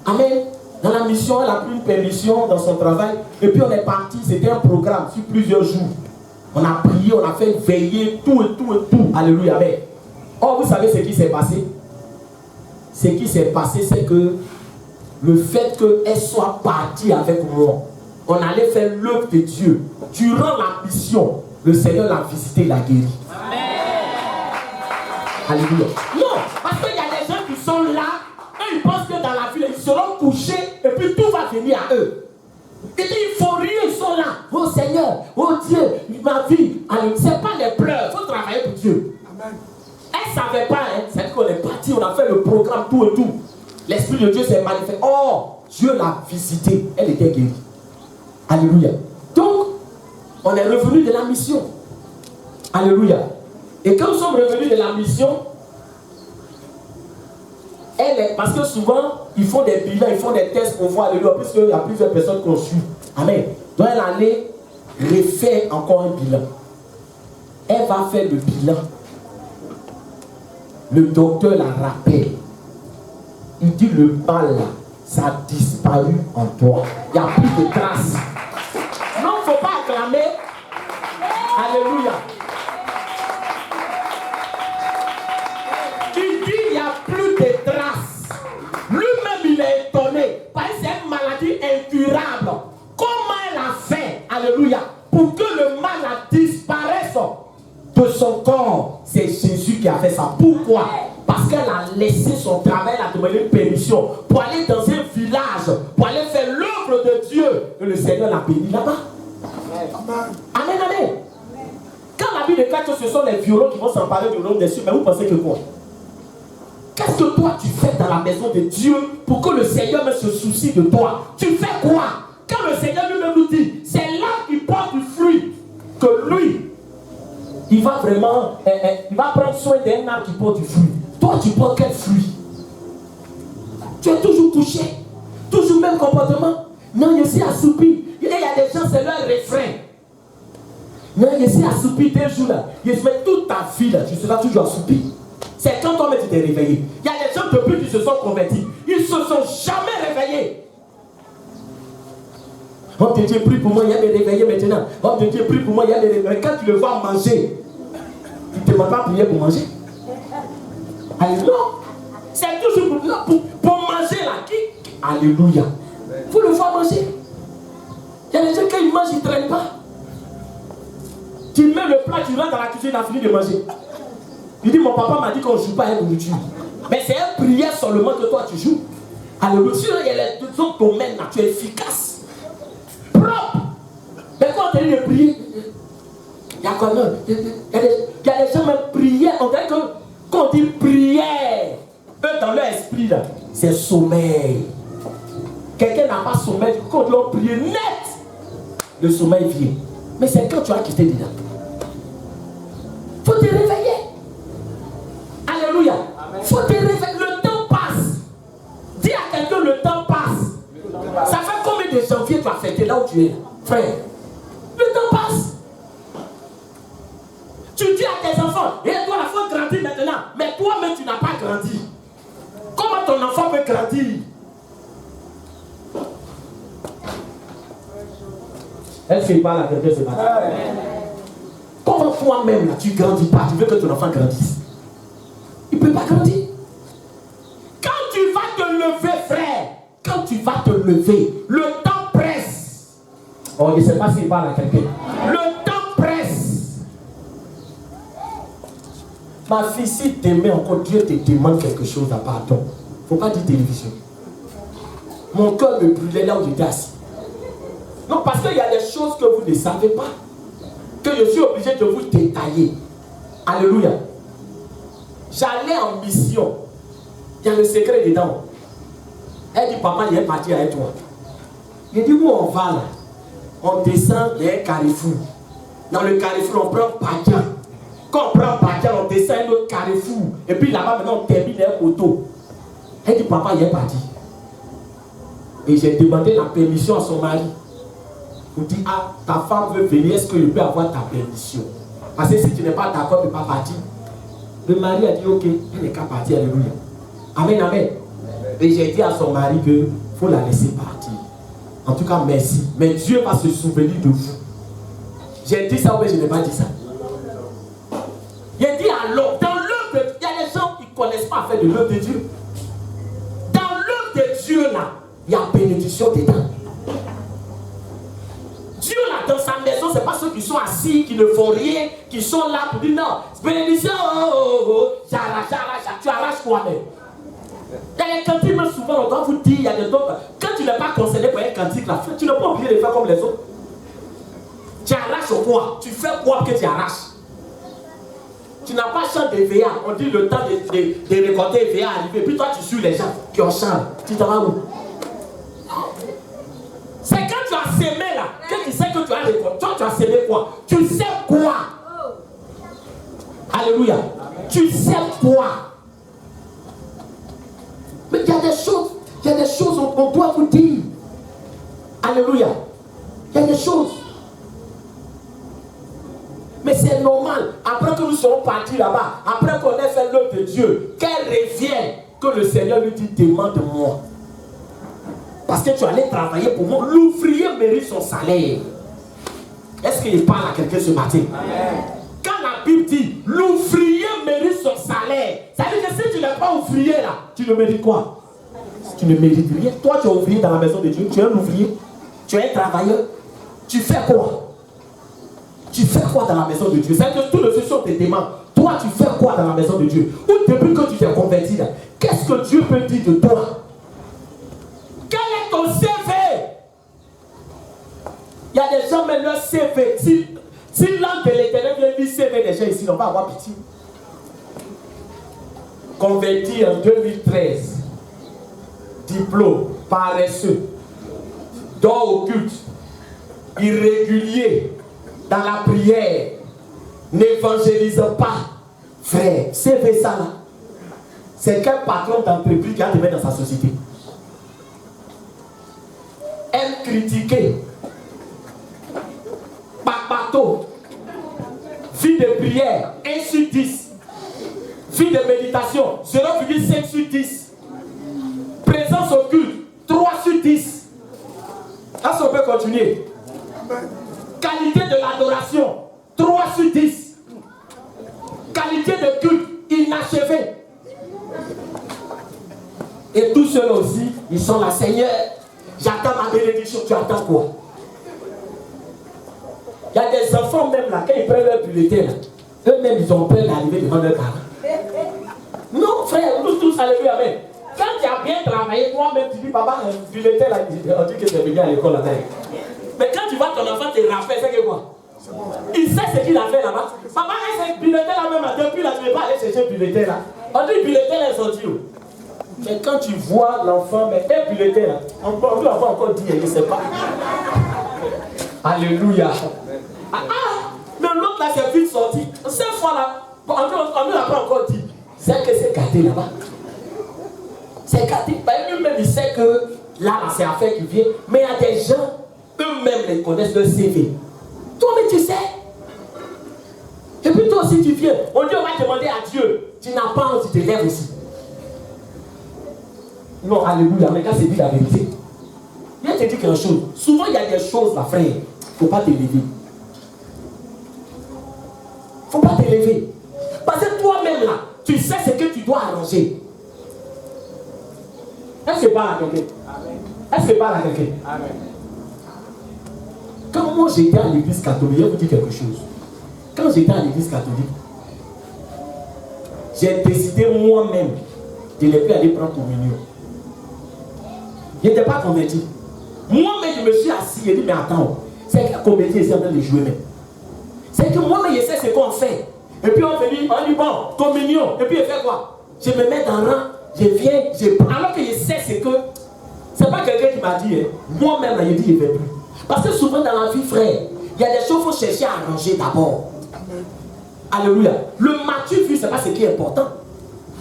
Amen. Dans la mission, elle a pris une permission dans son travail. Et puis on est parti. C'était un programme sur plusieurs jours. On a prié, on a fait veiller, tout et tout et tout. Alléluia. Amen. Oh, vous savez ce qui s'est passé? Ce qui s'est passé, c'est que le fait qu'elle soit partie avec moi, on allait faire l'œuvre de Dieu. Durant la mission, le Seigneur l'a visité, l'a guéri. Amen. Alléluia. Non, parce qu'il y a des gens qui sont là, eux ils pensent que dans la ville, ils seront couchés et puis tout va venir à eux. Et puis il faut rire, ils sont là. Oh Seigneur, oh Dieu, ma vie. Ce n'est pas des pleurs, il faut travailler pour Dieu. Amen. Elle ne savait pas, hein. C'est qu'on est parti, on a fait le programme, tout et tout. L'Esprit de Dieu s'est manifesté. Oh, Dieu l'a visitée. Elle était guérie. Alléluia. Donc, on est revenu de la mission. Alléluia. Et quand nous sommes revenus de la mission, parce que souvent, ils font des bilans, ils font des tests pour voir, alléluia, puisqu'il y a plusieurs personnes qu'on suit. Amen. Donc, elle allait refaire encore un bilan. Elle va faire le bilan. Le docteur la rappelle. Il dit le mal là, ça a disparu en toi. Il n'y a plus de traces. Non, il ne faut pas acclamer. Alléluia. Il dit il n'y a plus de traces. Lui-même il est étonné. Parce que c'est une maladie incurable. Comment elle a fait, alléluia, pour que le mal disparaisse de son corps? C'est Jésus qui a fait ça. Pourquoi? Parce qu'elle a laissé son travail, elle a demandé une permission pour aller dans un village, pour aller faire l'œuvre de Dieu. Et le Seigneur l'a béni là-bas. Amen. Amen, amen. Quand la Bible déclare que ce sont les violents qui vont s'emparer du royaume des cieux, mais vous pensez que quoi? Qu'est-ce que toi tu fais dans la maison de Dieu pour que le Seigneur se soucie de toi? Tu fais quoi? Quand le Seigneur lui-même nous dit, c'est là qu'il porte du fruit, que lui, il va vraiment, il va prendre soin d'un arbre qui porte du fruit. Toi, tu portes quel fruit? Tu es toujours couché, toujours même comportement. Non, je suis assoupi. Il y a des gens, c'est leur refrain. Non, je suis assoupi 2 jours là. Mais toute ta vie là, tu seras toujours assoupi. C'est quand toi-même tu t'es réveillé. Il y a des gens depuis qui se sont convertis. Ils ne se sont jamais réveillés. Oh Dieu, prie pour moi, il y a des réveillés maintenant. Oh Dieu, prie pour moi, il y a des réveillés. Quand tu le vois manger, tu ne te demandes pas prier pour manger. Alléluia. C'est toujours pour manger là. Alléluia. Il faut le voir manger. Il y a des gens, quand ils mangent, ils ne traînent pas. Tu mets le plat, tu rentres dans la cuisine, il a fini de manger. Il dit, mon papa m'a dit qu'on ne joue pas à la nourriture. Mais c'est une prière seulement que toi tu joues. Alléluia. Il y a les 2 autres domaines là, tu es efficace. Propre. Mais quand on te dit de prier, il y a quand même. Il y a des gens même prière. On dirait que quand on dit prière, eux dans leur esprit là, c'est sommeil. Quelqu'un n'a pas sommeil, quand on doit prier net, le sommeil vient. Mais c'est quand tu as quitté dedans. Il faut te réveiller. Alléluia. Il faut te réveiller. Le temps passe. Dis à quelqu'un, le temps passe. Ça fait combien de janvier tu as fêté là où tu es, frère? Le temps passe. Tu dis à tes enfants, et toi la faut grandir maintenant. Mais toi-même tu n'as pas grandi. Comment ton enfant peut grandir? Est-ce qu'il parle à quelqu'un ce matin? Comment toi-même là, tu ne grandis pas? Tu veux que ton enfant grandisse? Il ne peut pas grandir. Quand tu vas te lever, frère, quand tu vas te lever, le temps presse. Oh, je ne sais pas s'il parle à quelqu'un. Le temps presse. Ma fille, si demain encore Dieu te demande quelque chose à pardon, il ne faut pas dire télévision. Mon cœur me brûlait là où j'étais assis. Non, parce qu'il y a des choses que vous ne savez pas, que je suis obligé de vous détailler. Alléluia. J'allais en mission. Il y a le secret dedans. Elle dit, papa, il est parti avec toi. Il dit, où on va là? on descend d'un carrefour. Dans le carrefour, on prend Padia. Quand on prend Padia, on descend un autre carrefour. Et puis là-bas, maintenant, on termine un auto. Elle dit, papa, il est parti. Et j'ai demandé la permission à son mari. Il dit, ah, ta femme veut venir, est-ce que je peux avoir ta permission? Parce que si tu n'es pas d'accord, tu ne peux pas partir. Le mari a dit, ok, elle n'est qu'à partir, alléluia. Amen, amen. Et j'ai dit à son mari qu'il faut la laisser partir. En tout cas, merci. Mais Dieu va se souvenir de vous. J'ai dit ça ou je n'ai pas dit ça? J'ai dit alors, dans l'œuvre de Dieu, il y a des gens qui ne connaissent pas faire de l'œuvre de Dieu. Dans l'œuvre de Dieu, là, il y a bénédiction dedans. Dieu, là, dans sa maison, ce n'est pas ceux qui sont assis, qui ne font rien, qui sont là pour dire non, bénédiction, j'arrache, tu arraches toi-même. Il y a des cantiques, même souvent, on doit vous dire, il y a des autres. Quand tu n'es pas concerné par un cantique, là, tu n'es pas obligé de faire comme les autres. Tu arraches quoi? Tu fais quoi que tu arraches? Tu n'as pas chant de VA. On dit le temps de récolter VA arrivé. Puis toi, tu suis les gens qui ont chant. Tu t'en vas où? C'est quand tu as semé là, que tu sais que tu as récolté. Toi, tu as semé quoi? Tu sais quoi? Alléluia. Tu sais quoi? Mais il y a des choses, on doit vous dire. Alléluia. Il y a des choses. Mais c'est normal, après que nous serons partis là-bas, après qu'on ait fait l'œuvre de Dieu, qu'elle revienne, que le Seigneur lui dit, demande-moi. Parce que tu allais travailler pour moi. L'ouvrier mérite son salaire. Est-ce qu'il parle à quelqu'un ce matin? Amen. Quand la Bible dit, l'ouvrier mérite son salaire, ça veut dire que si tu n'es pas ouvrier là, tu ne mérites quoi? Tu ne mérites rien. Toi, tu es ouvrier dans la maison de Dieu, tu es un ouvrier, tu es un travailleur. Tu fais quoi? Tu fais quoi dans la maison de Dieu? C'est que tout le futur te demande. Toi, tu fais quoi dans la maison de Dieu? Ou depuis que tu t'es converti là, qu'est-ce que Dieu peut dire de toi? Quel est ton CV? Il y a des gens, mais leur CV, si l'ange de l'Éternel vient dire CV des gens ici, on va avoir pitié. Converti en 2013, diplôme, paresseux, don au culte, irrégulier, dans la prière, n'évangélise pas. Frère, c'est ça là. C'est quel patron d'entreprise qui a te mettre dans sa société? Aime critiquer. Papato. Vie de prière, 1 sur 10. Vie de méditation, 0,5 sur 10. Présence au culte, 3 sur 10. Est-ce qu'on peut continuer? Qualité de l'adoration, 3 sur 10. Qualité de culte, inachevé. Et tous ceux-là aussi, ils sont là, Seigneur, j'attends ma bénédiction. Tu attends quoi? Il y a des enfants même là, quand ils prennent leur bulletin, eux-mêmes ils ont peur d'arriver devant leurs parents. Non, frère, nous tous, alléluia, amen. Quand tu as bien travaillé, toi-même, tu dis, papa, un bulletin là, on dit que tu es venu à l'école là-bas. Mais quand tu vois ton enfant te rappeler, c'est que quoi? Il sait ce qu'il a fait là-bas. Papa, c'est un bulletin là même, depuis là, tu ne veux pas aller chercher un bulletin là. On dit bulletin là, est sorti. Mais quand tu vois l'enfant, mais un bulletin là, on peut encore dire, il ne sait pas. Alléluia. Mais l'autre là, c'est vite sorti. Cette fois là, on ne l'a pas encore dit. C'est que c'est gâté là-bas. C'est gâté. Lui-même, il sait que là, c'est affaire qui vient. Mais il y a des gens, eux-mêmes, les connaissent le CV. Toi, mais tu sais. Et puis toi aussi, tu viens. On dit, on va demander à Dieu. Tu n'as pas envie, tu te lèves aussi. Non, alléluia. Mais quand c'est dit la vérité, viens te dire quelque chose. Souvent, il y a des choses, là, frère. Il ne faut pas te lever. Il ne faut pas te lever. Parce que toi-même, là, tu sais ce que tu dois arranger. Est-ce que parle à quelqu'un? Est-ce que parle à quelqu'un? Quand moi j'étais à l'église catholique, je vais vous dire quelque chose. Quand j'étais à l'église catholique, j'ai décidé moi-même de ne plus aller prendre communion. Je n'étais pas converti. Moi-même, je me suis assis et dit, mais attends, c'est quelle comédie est en train de jouer même? C'est que moi-même, je sais ce qu'on fait. Et puis on dit, bon, communion. Et puis je fais quoi? Je me mets dans le rang, je viens, alors que je sais ce que... C'est pas quelqu'un qui m'a dit, hein. Moi-même, je dis, je ne vais plus. Parce que souvent dans la vie, frère, il y a des choses qu'il faut chercher à arranger d'abord. Alléluia. Le mature vu, ce n'est pas ce qui est important.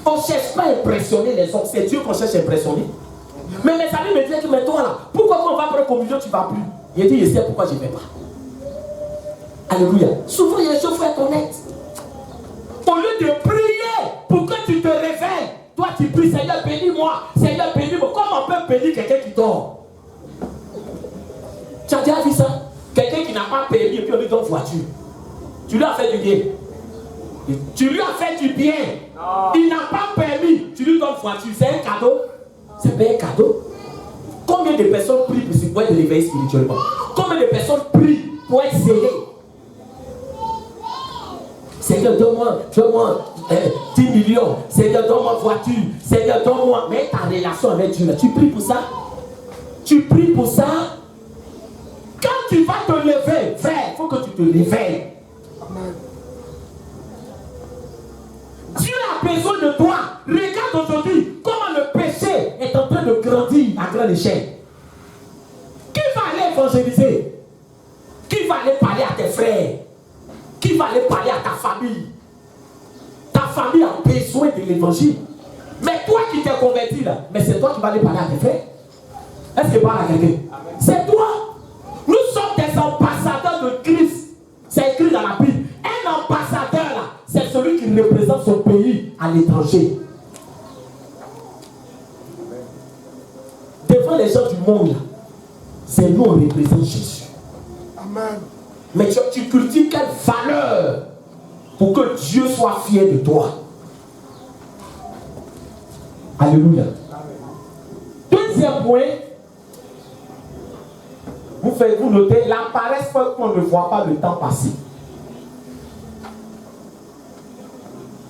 On ne cherche pas à impressionner les autres. C'est Dieu qu'on cherche à impressionner. Mais mes amis me disaient que, mais toi là, pourquoi quand on va prendre communion, tu ne vas plus? Il a dit, je sais pourquoi je ne vais pas. Alléluia. Souvent, il y a des choses, il faut être honnête. Au lieu de prier pour que tu te réveilles, toi tu pries, Seigneur bénis-moi, Seigneur bénis-moi. Comment on peut bénir quelqu'un qui dort? Tu as déjà vu ça? Quelqu'un qui n'a pas permis et puis on lui donne voiture. Tu lui as fait du bien. Tu lui as fait du bien. Non. Il n'a pas permis. Tu lui donnes voiture. C'est un cadeau. C'est pas un cadeau. Combien de personnes prient pour être réveillées spirituellement? Combien de personnes prient pour être scellées? Seigneur, donne-moi 10 millions. Seigneur, donne-moi voiture. Seigneur, donne-moi. Mais ta relation avec Dieu, tu pries pour ça? Tu pries pour ça? Quand tu vas te lever, frère, il faut que tu te réveilles. Amen. Dieu a besoin de toi. Regarde aujourd'hui comment le péché est en train de grandir à grande échelle. Qui va aller évangéliser? Qui va aller parler à tes frères? Qui va aller parler à ta famille? Ta famille a besoin de l'évangile. Mais toi qui t'es converti là, mais c'est toi qui vas aller parler à tes frères? Est-ce que parle à quelqu'un? C'est toi. Nous sommes des ambassadeurs de Christ. C'est écrit dans la Bible. Un ambassadeur là, c'est celui qui représente son pays à l'étranger. Devant les gens du monde là, c'est nous on représente Jésus. Amen. Mais tu cultives quelle valeur pour que Dieu soit fier de toi? Alléluia. Deuxième point, vous notez, la paresse fait qu'on ne voit pas le temps passer.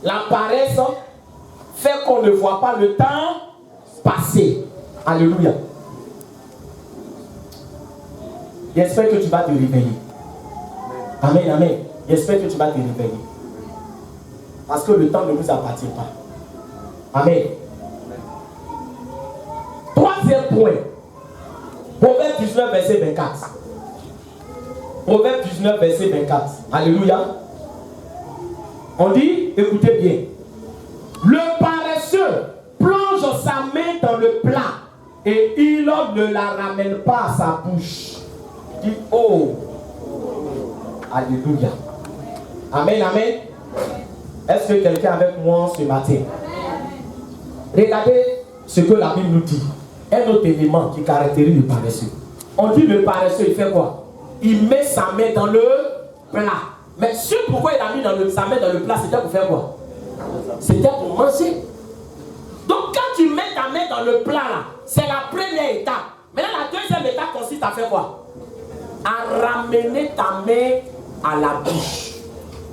La paresse fait qu'on ne voit pas le temps passer. Alléluia. J'espère que tu vas te réveiller. Amen, amen. J'espère que tu vas te réveiller. Parce que le temps ne vous appartient pas. Amen. Troisième point. Proverbe 19, verset 24. Proverbe 19, verset 24. Alléluia. On dit, écoutez bien. Le paresseux plonge sa main dans le plat et il ne la ramène pas à sa bouche. Il dit, oh. Alléluia. Amen, amen. Est-ce que quelqu'un est avec moi ce matin? Regardez ce que la Bible nous dit. Un autre élément qui caractérise le paresseux. On dit le paresseux, il fait quoi? Il met sa main dans le plat. Mais ce pourquoi il a mis sa main dans le plat, c'était pour faire quoi? C'était pour manger. Donc quand tu mets ta main dans le plat là, c'est la première étape. Maintenant la deuxième étape consiste à faire quoi? À ramener ta main à la bouche.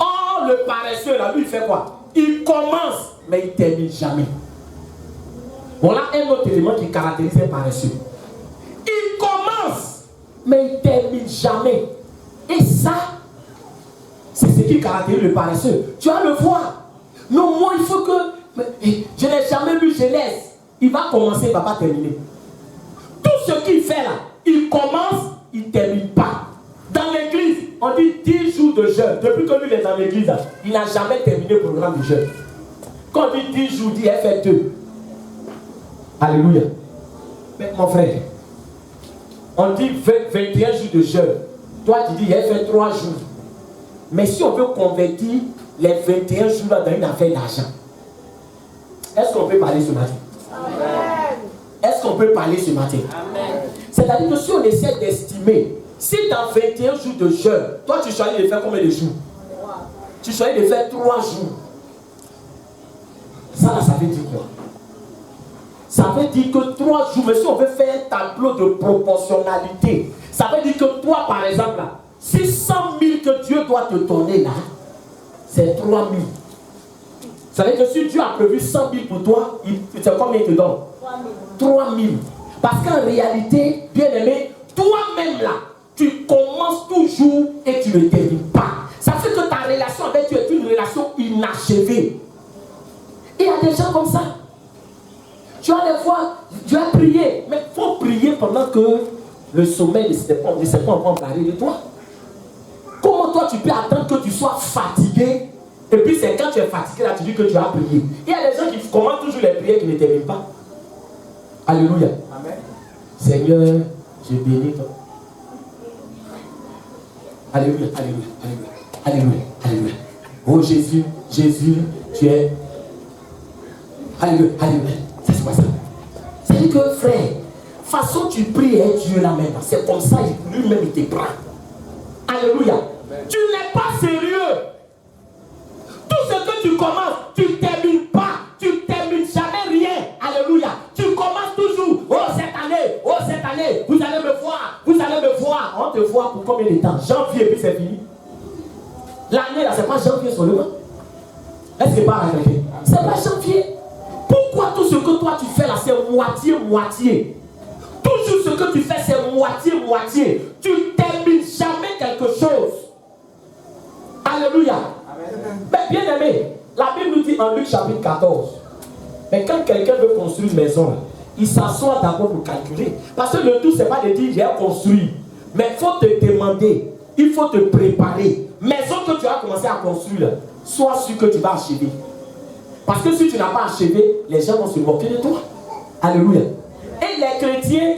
Or le paresseux là, lui il fait quoi? Il commence, mais il ne termine jamais. Voilà un autre élément qui caractérise un paresseux. Il commence, mais il ne termine jamais. Et ça, c'est ce qui caractérise le paresseux. Tu vas le voir. Non, moi, il faut que... Je n'ai jamais lu Genèse. Il va commencer, il ne va pas terminer. Tout ce qu'il fait là, il commence, il ne termine pas. Dans l'église, on dit 10 jours de jeûne. Depuis que lui est dans l'église, il n'a jamais terminé le programme de jeûne. Quand on dit 10 jours, il dit fait 2. Alléluia. Mais mon frère, on dit 21 jours de jeûne. Toi, tu dis, il a fait 3 jours. Mais si on veut convertir les 21 jours dans une affaire d'argent, est-ce qu'on peut parler ce matin? Amen. Est-ce qu'on peut parler ce matin? Amen. C'est-à-dire que si on essaie d'estimer, si dans 21 jours de jeûne, toi tu choisis de faire combien de jours? 3. Tu choisis de faire 3 jours. Ça là, ça veut dire quoi? Ça veut dire que 3 jours, mais si on veut faire un tableau de proportionnalité, ça veut dire que toi, par exemple, là, si 100 000 que Dieu doit te donner là, c'est 3 000. Ça veut dire que si Dieu a prévu 100 000 pour toi, c'est combien il te donne? 3 000. Parce qu'en réalité, bien aimé, toi-même là, tu commences toujours et tu ne termines pas. Ça fait que ta relation avec Dieu est une relation inachevée. Et il y a des gens comme ça. Tu vas les voir, tu vas prier, mais il faut prier pendant que le sommeil ne s'est pas encore emparé de toi. Comment toi tu peux attendre que tu sois fatigué et puis c'est quand tu es fatigué là tu dis que tu as prié. Il y a des gens qui commencent toujours les prières qui ne terminent pas. Alléluia. Amen. Seigneur, je bénis toi. Alléluia, alléluia, alléluia, alléluia, alléluia. Oh Jésus, Jésus, tu es. Alléluia, alléluia. C'est quoi ça? C'est-à-dire que frère, façon tu pries à Dieu là maintenant, c'est comme ça, lui-même il te prend. Alléluia. Amen. Tu n'es pas sérieux. Tout ce que tu commences, tu ne termines pas. Tu ne termines jamais rien. Alléluia. Tu commences toujours. Oh cette année, vous allez me voir. Vous allez me voir. On te voit pour combien de temps? Janvier, puis c'est fini. L'année là, c'est pas janvier seulement. Est-ce que pas quelqu'un? C'est pas janvier. Pourquoi tout ce que toi tu fais là, c'est moitié? Toujours ce que tu fais, c'est moitié. Tu ne termines jamais quelque chose. Alléluia. Mais bien aimé, la Bible nous dit en Luc chapitre 14. Mais quand quelqu'un veut construire une maison, il s'assoit d'abord pour calculer. Parce que le tout, c'est pas de dire j'ai construit. Mais il faut te demander, il faut te préparer. Maison que tu as commencé à construire, sois sûr que tu vas achever. Parce que si tu n'as pas achevé, les gens vont se moquer de toi. Alléluia. Et les chrétiens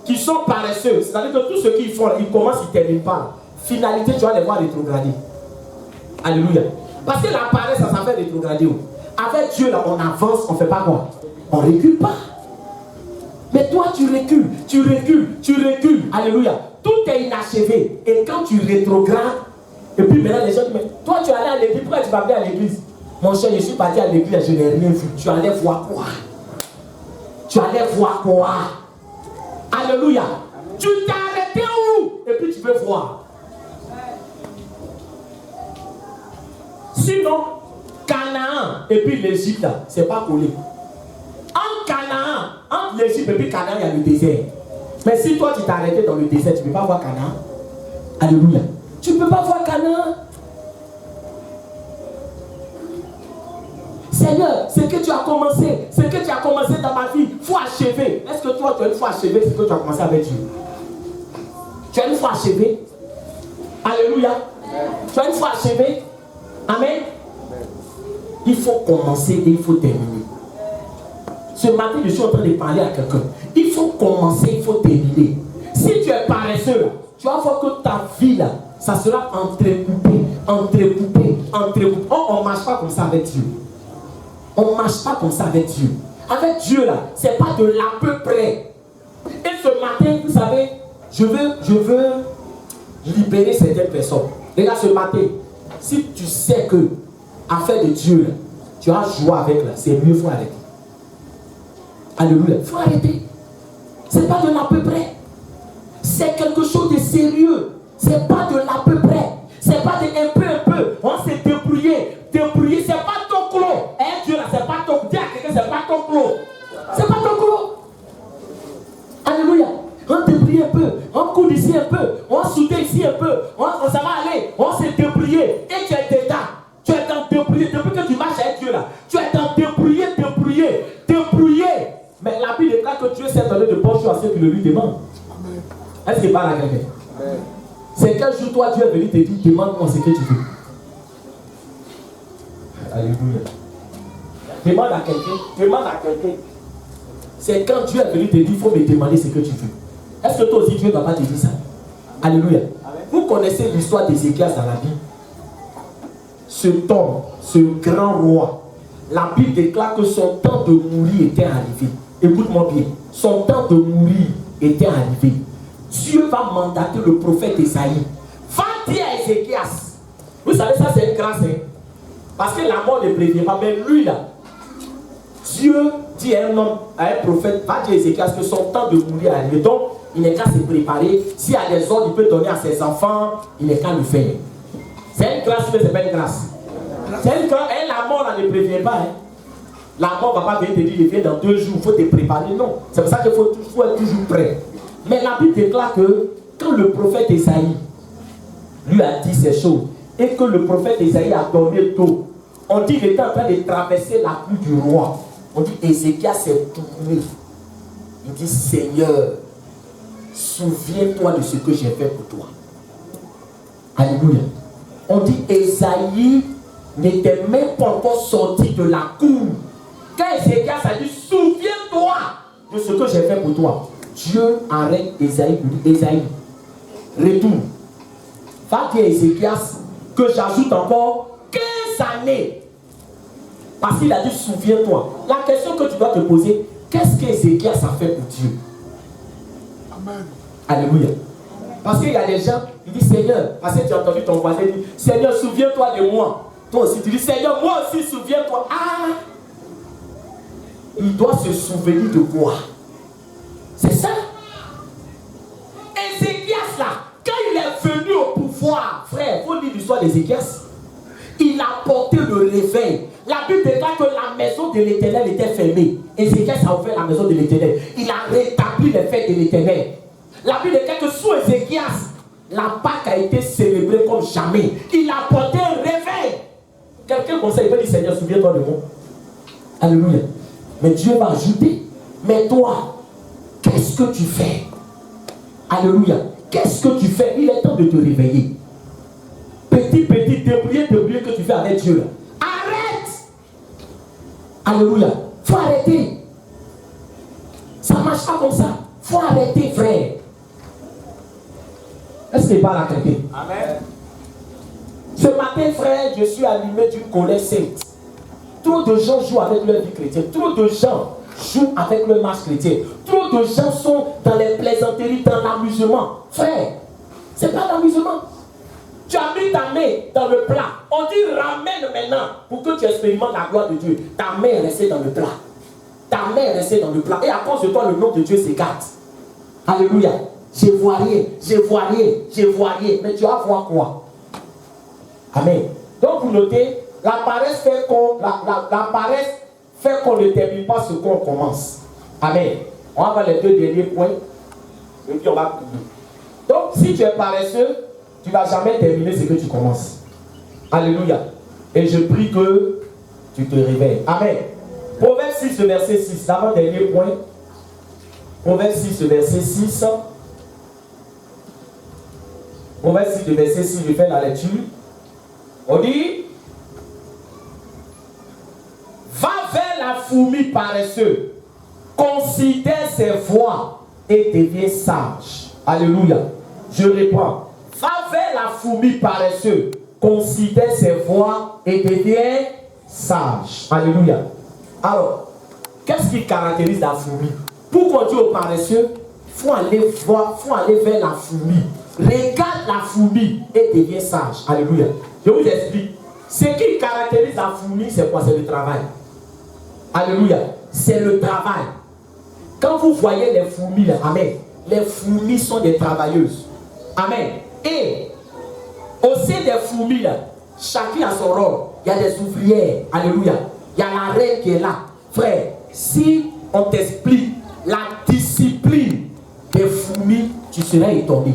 qui sont paresseux, c'est-à-dire que tout ce qu'ils font, ils commencent, ils ne terminent pas. Finalité, tu vas les voir rétrograder. Alléluia. Parce que la paresse, ça fait rétrograder. Avec Dieu, là, on avance, on ne fait pas quoi? On ne recule pas. Mais toi, tu recules. Alléluia. Tout est inachevé. Et quand tu rétrogrades, et puis maintenant, les gens disent, mais toi, tu allais à l'église, pourquoi tu vas venir à l'église? Mon cher, je suis parti à l'église, je n'ai rien vu. Tu allais voir quoi? Alléluia. Tu t'es arrêté où? Et puis tu veux voir. Sinon, Canaan et puis l'Égypte, c'est pas collé. En Canaan, entre l'Égypte et puis Canaan, il y a le désert. Mais si toi tu t'es arrêté dans le désert, tu ne peux pas voir Canaan. Alléluia. Tu ne peux pas voir Canaan. Seigneur, ce que tu as commencé dans ma vie, il faut achever. Est-ce que toi tu as une fois achevé ce que tu as commencé avec Dieu? Tu as une fois achevé? Alléluia. Tu as une fois achevé? Amen. Il faut commencer et il faut terminer. Ce matin, je suis en train de parler à quelqu'un. Il faut commencer, il faut terminer. Si tu es paresseux, tu vas voir que ta vie là, ça sera entrecoupé. On ne marche pas comme ça avec Dieu. On ne marche pas comme ça avec Dieu. Avec Dieu là, ce n'est pas de l'à peu près. Et ce matin, vous savez, je veux libérer certaines personnes. Regarde ce matin. Si tu sais que affaire de Dieu, là, tu as joué avec là, c'est mieux, il faut arrêter. Alléluia. Il faut arrêter. Ce n'est pas de l'à peu près. C'est quelque chose de sérieux. Ce n'est pas de l'à peu près. Ce n'est pas de un peu. On s'est débrouillé. C'est pas ton clos. Eh Dieu là, c'est pas ton. Dis à quelqu'un, c'est pas ton clos. C'est pas ton clos. Alléluia. On débrouille un peu. On coude ici un peu. On soude ici un peu. Ça va aller. On s'est débrouillé. Et tu es dedans. Tu es dans débrouiller. Depuis que tu marches avec Dieu là, tu es dans débrouiller. Mais la Bible déclare que Dieu s'est donné de bonnes choses à ceux qui le lui demandent. Est-ce qu'il parle à quelqu'un? C'est quel jour toi Dieu est venu te dire, demande-moi ce que tu veux. Alléluia. Demande à quelqu'un. C'est quand Dieu est venu te dire, il faut me demander ce que tu veux. Est-ce que toi aussi Dieu ne va pas te dire ça? Alléluia. Vous connaissez l'histoire d'Ézéchias dans la Bible. Cet homme, ce grand roi, la Bible déclare que son temps de mourir était arrivé. Écoute-moi bien. Son temps de mourir était arrivé. Dieu va mandater le prophète Esaïe. Va dire à Ézéchias. Vous savez, ça c'est une grâce. Hein? Parce que la mort ne prévient pas. Mais lui là, Dieu dit à un homme, à un prophète, va dire à Ézéchias que son temps de mourir est arrivé. Donc, il n'est qu'à se préparer. S'il y a des ordres, il peut donner à ses enfants. Il n'est qu'à le faire. C'est une grâce, mais ce n'est pas une grâce. C'est une grâce. Et la mort là, ne prévient pas. Hein? La mort ne va pas venir te dire, il vient dans 2 jours, il faut te préparer. Non. C'est pour ça qu'il faut être toujours prêt. Mais la Bible déclare que quand le prophète Esaïe lui a dit ces choses, et que le prophète Esaïe a dormi tôt, on dit qu'il était en train de traverser la cour du roi. On dit Ézéchias s'est tourné. Il dit Seigneur, souviens-toi de ce que j'ai fait pour toi. Alléluia. On dit Ésaïe n'était même pas encore sorti de la cour. Quand Ézéchias a dit souviens-toi de ce que j'ai fait pour toi, Dieu arrête Ésaïe, Ésaïe, retourne. Va dire à Ézéchias que j'ajoute encore 15 années. Parce qu'il a dit souviens-toi. La question que tu dois te poser, qu'est-ce qu'Ézéchias a fait pour Dieu? Amen. Alléluia. Parce qu'il y a des gens, ils disent Seigneur, parce que tu as entendu ton voisin dire Seigneur, souviens-toi de moi. Toi aussi, tu dis Seigneur, moi aussi, souviens-toi. Ah! Il doit se souvenir de quoi? C'est ça. Ézéchias là, quand il est venu au pouvoir, frère, il faut lire l'histoire d'Ézéchias. Il a porté le réveil. La Bible déclare que la maison de l'Éternel était fermée. Ézéchias a ouvert la maison de l'Éternel. Il a rétabli les fêtes de l'Éternel. La Bible déclare que sous Ézéchias, la Pâque a été célébrée comme jamais. Il a porté un réveil. Quelqu'un conseille, il peut dire Seigneur, souviens-toi de moi. Alléluia. Mais Dieu va ajouter. Mais toi, qu'est-ce que tu fais? Alléluia. Qu'est-ce que tu fais? Il est temps de te réveiller. Petit débrouiller que tu fais avec Dieu. Arrête! Alléluia. Faut arrêter. Ça ne marche pas comme ça. Faut arrêter, frère. Est-ce qu'il parle à quelqu'un? Amen. Ce matin, frère, je suis animé d'une colère sainte. Trop de gens jouent avec leur vie chrétienne. Trop de gens jouent avec leur marche chrétienne. Trop de gens sont dans les plaisanteries, dans l'amusement. Frère, c'est pas l'amusement. Tu as mis ta main dans le plat. On dit ramène maintenant pour que tu expérimentes la gloire de Dieu. Ta main est restée dans le plat. Ta main est restée dans le plat. Et à cause de toi, le nom de Dieu s'écarte. Alléluia. Je vois rien, je vois rien, je vois rien. Mais tu vas voir quoi? Amen. Donc vous notez, la paresse fait qu'on ne termine pas ce qu'on commence. Amen. On va voir les deux derniers points. Et puis on va couper. Donc si tu es paresseux, tu ne vas jamais terminer ce que tu commences. Alléluia. Et je prie que tu te réveilles. Amen. Proverbe 6, verset 6. L'avant-dernier point. Proverbe 6, verset 6. Proverbe 6, verset 6, je fais la lecture. On dit, va vers la fourmi paresseuse, considère ses voies et deviens sage. Alléluia. Je réponds, va vers la fourmi paresseuse, considère ses voies et deviens sage. Alléluia. Alors, qu'est-ce qui caractérise la fourmi? Pour conduire au paresseux, il faut aller vers la fourmi. Regarde la fourmi et deviens sage. Alléluia. Je vous explique. Ce qui caractérise la fourmi, c'est quoi? C'est le travail. Alléluia. C'est le travail. Quand vous voyez les fourmis, là, amen, les fourmis sont des travailleuses. Amen. Et au sein des fourmis, là, chacun a son rôle. Il y a des ouvrières. Alléluia. Il y a la reine qui est là. Frère, si on t'explique la discipline des fourmis, tu seras étonné.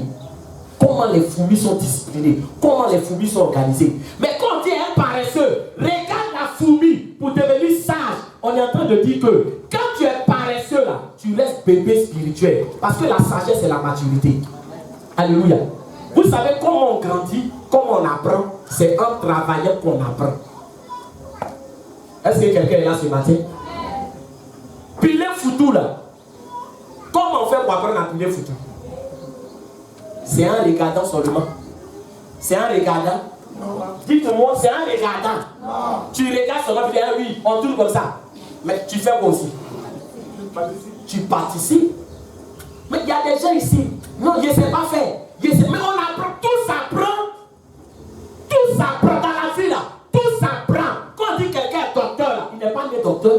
Comment les fourmis sont disciplinées, comment les fourmis sont organisées. Mais quand on dit un paresseux, regarde la fourmi pour devenir sage. On est en train de dire que quand tu es paresseux là, tu restes bébé spirituel. Parce que la sagesse c'est la maturité. Alléluia. Vous savez comment on grandit, comment on apprend? C'est en travaillant qu'on apprend. Est-ce que quelqu'un est là ce matin? Piler foutu là. Comment on fait pour apprendre à piler foutu? C'est en regardant seulement. C'est en regardant. Dites-moi, c'est en regardant. Non. Tu regardes seulement, tu dis ah oui, on tourne comme ça. Mais tu fais quoi aussi? Tu participes. Mais il y a des gens ici. Non, je ne sais pas faire. Mais on apprend, tout s'apprend. Tout s'apprend dans la vie là. Tout s'apprend. Quand on dit quelqu'un est docteur là, il n'est pas né docteur.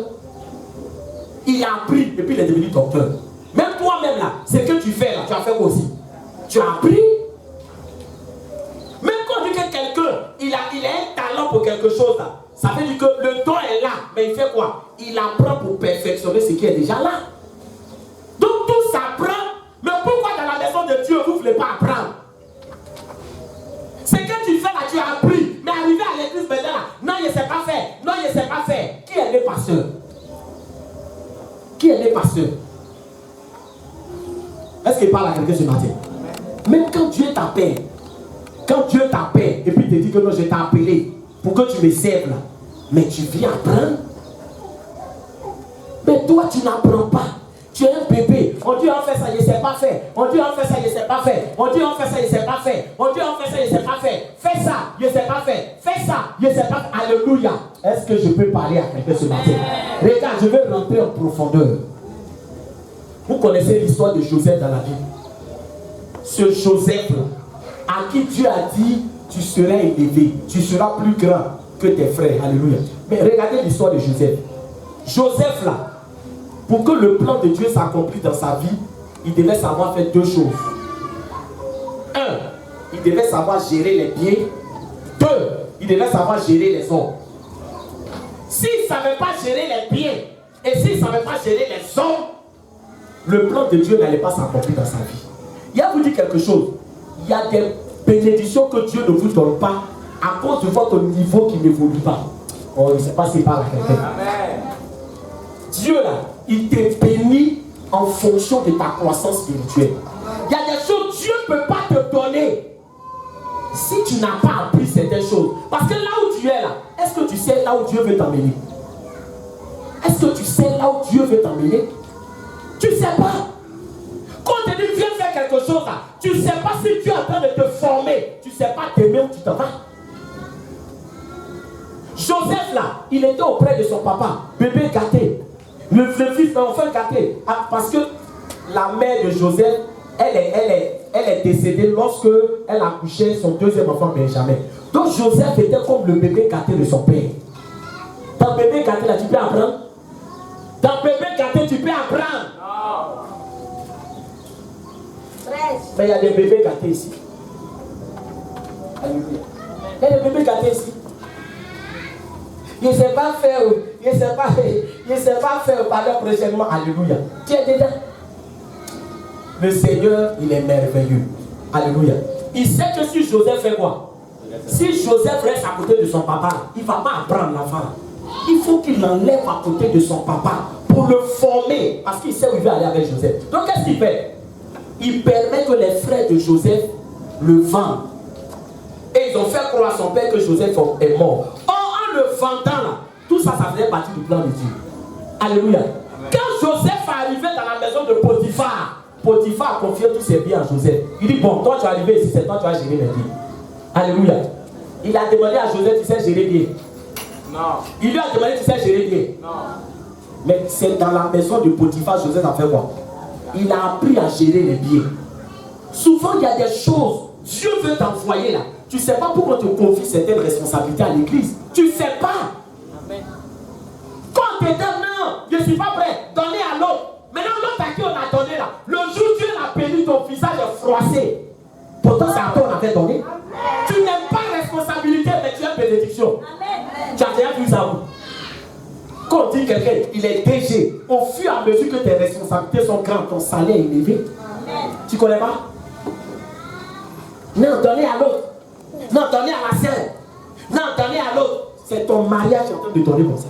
Il a appris et puis il est devenu docteur. Même toi-même là, ce que tu fais là, tu as fait quoi aussi? Tu as appris. Même quand on dit que quelqu'un, il a un talent pour quelque chose là, ça veut dire que le don est là, mais il fait quoi? Il apprend pour perfectionner ce qui est déjà là. Donc tout s'apprend. Mais pourquoi dans la maison de Dieu, vous ne voulez pas apprendre? Ce que tu fais là, tu as appris. Mais arrivé à l'église maintenant là, non, il ne sait pas faire. Non, il ne sait pas faire. Qui est le pasteur? Qui est le pasteur? Est-ce qu'il parle à quelqu'un ce matin? Même quand Dieu t'appelle, et puis te dit que non, je t'ai appelé pour que tu me serves là, mais tu viens apprendre. Mais toi, tu n'apprends pas. Tu es un bébé. On dit on fait ça, il ne sait pas faire. On dit on fait ça, il ne sait pas faire. On dit on fait ça, il ne sait pas faire. On dit on fait ça, il ne sait pas faire. Fais ça, il ne sait pas faire. Fais ça, il ne sait pas faire. Alléluia. Est-ce que je peux parler à quelqu'un ce matin? Regarde, je vais rentrer en profondeur. Vous connaissez l'histoire de Joseph dans la Bible. Ce Joseph-là, à qui Dieu a dit, tu seras élevé, tu seras plus grand que tes frères. Alléluia. Mais regardez l'histoire de Joseph. Joseph là, pour que le plan de Dieu s'accomplisse dans sa vie, il devait savoir faire deux choses. Un, il devait savoir gérer les biens. Deux, il devait savoir gérer les hommes. S'il ne savait pas gérer les biens et s'il ne savait pas gérer les hommes, le plan de Dieu n'allait pas s'accomplir dans sa vie. Il y a vous dire quelque chose. Il y a des bénédictions que Dieu ne vous donne pas à cause de votre niveau qui n'évolue pas. Oh, il ne sait pas s'il parle à quelqu'un. Dieu là, il te bénit en fonction de ta croissance spirituelle. Il y a des choses que Dieu ne peut pas te donner si tu n'as pas appris certaines choses. Parce que là où tu es là, est-ce que tu sais là où Dieu veut t'emmener? Est-ce que tu sais là où Dieu veut t'emmener? Tu ne sais pas. Quand on te dit viens faire quelque chose là, tu ne sais pas si tu es en train de te former. Tu ne sais pas t'aimer où tu t'en vas. Joseph là, il était auprès de son papa, bébé gâté. Le fils l'enfant gâté. Parce que la mère de Joseph, elle est décédée lorsque elle accouchait son deuxième enfant Benjamin. Donc Joseph était comme le bébé gâté de son père. Dans le bébé gâté là, tu peux apprendre. Dans le bébé gâté, tu peux apprendre. Mais il y a des bébés gâtés ici. Alléluia. Il y a des bébés gâtés ici. Il ne sait pas faire, il ne sait pas faire parler prochainement. Alléluia. Tu es dedans. Le Seigneur, il est merveilleux. Alléluia. Il sait que si Joseph fait quoi? Si Joseph reste à côté de son papa, il ne va pas apprendre l'enfant. Il faut qu'il l'enlève à côté de son papa pour le former. Parce qu'il sait où il va aller avec Joseph. Donc qu'est-ce qu'il fait? Il permet que les frères de Joseph le vendent. Et ils ont fait croire à son père que Joseph est mort. Le vendant là, tout ça, ça faisait partie du plan de Dieu. Alléluia. Quand Joseph est arrivé dans la maison de Potiphar, Potiphar a confié tous ses biens à Joseph. Il dit bon, toi tu es arrivé ici, c'est toi tu vas gérer mes biens. Alléluia. Il a demandé à Joseph, tu sais gérer bien? Non. Il lui a demandé, tu sais gérer bien? Non. Mais c'est dans la maison de Potiphar, Joseph a fait quoi? Il a appris à gérer les biens. Souvent il y a des choses, Dieu veut t'envoyer là. Tu ne sais pas pourquoi on te confie certaines responsabilités à l'église. Tu ne sais pas. Amen. Quand tu es dans non, je ne suis pas prêt, donnez à l'autre. Maintenant, l'autre à qui on a donné là, le jour où Dieu l'a béni, ton visage est froissé. Pourtant, c'est à toi qu'on avait donné. Amen. Tu n'aimes pas responsabilité, mais tu as bénédiction. Amen. Tu as déjà vu ça où? Quand on dit quelqu'un, il est DG, au fur et à mesure que tes responsabilités sont grandes, ton salaire est élevé. Amen. Tu ne connais pas? Non, donnez à l'autre. Non, donnez à la sœur. Non, donnez à l'autre. C'est ton mariage qui est en train de donner comme ça.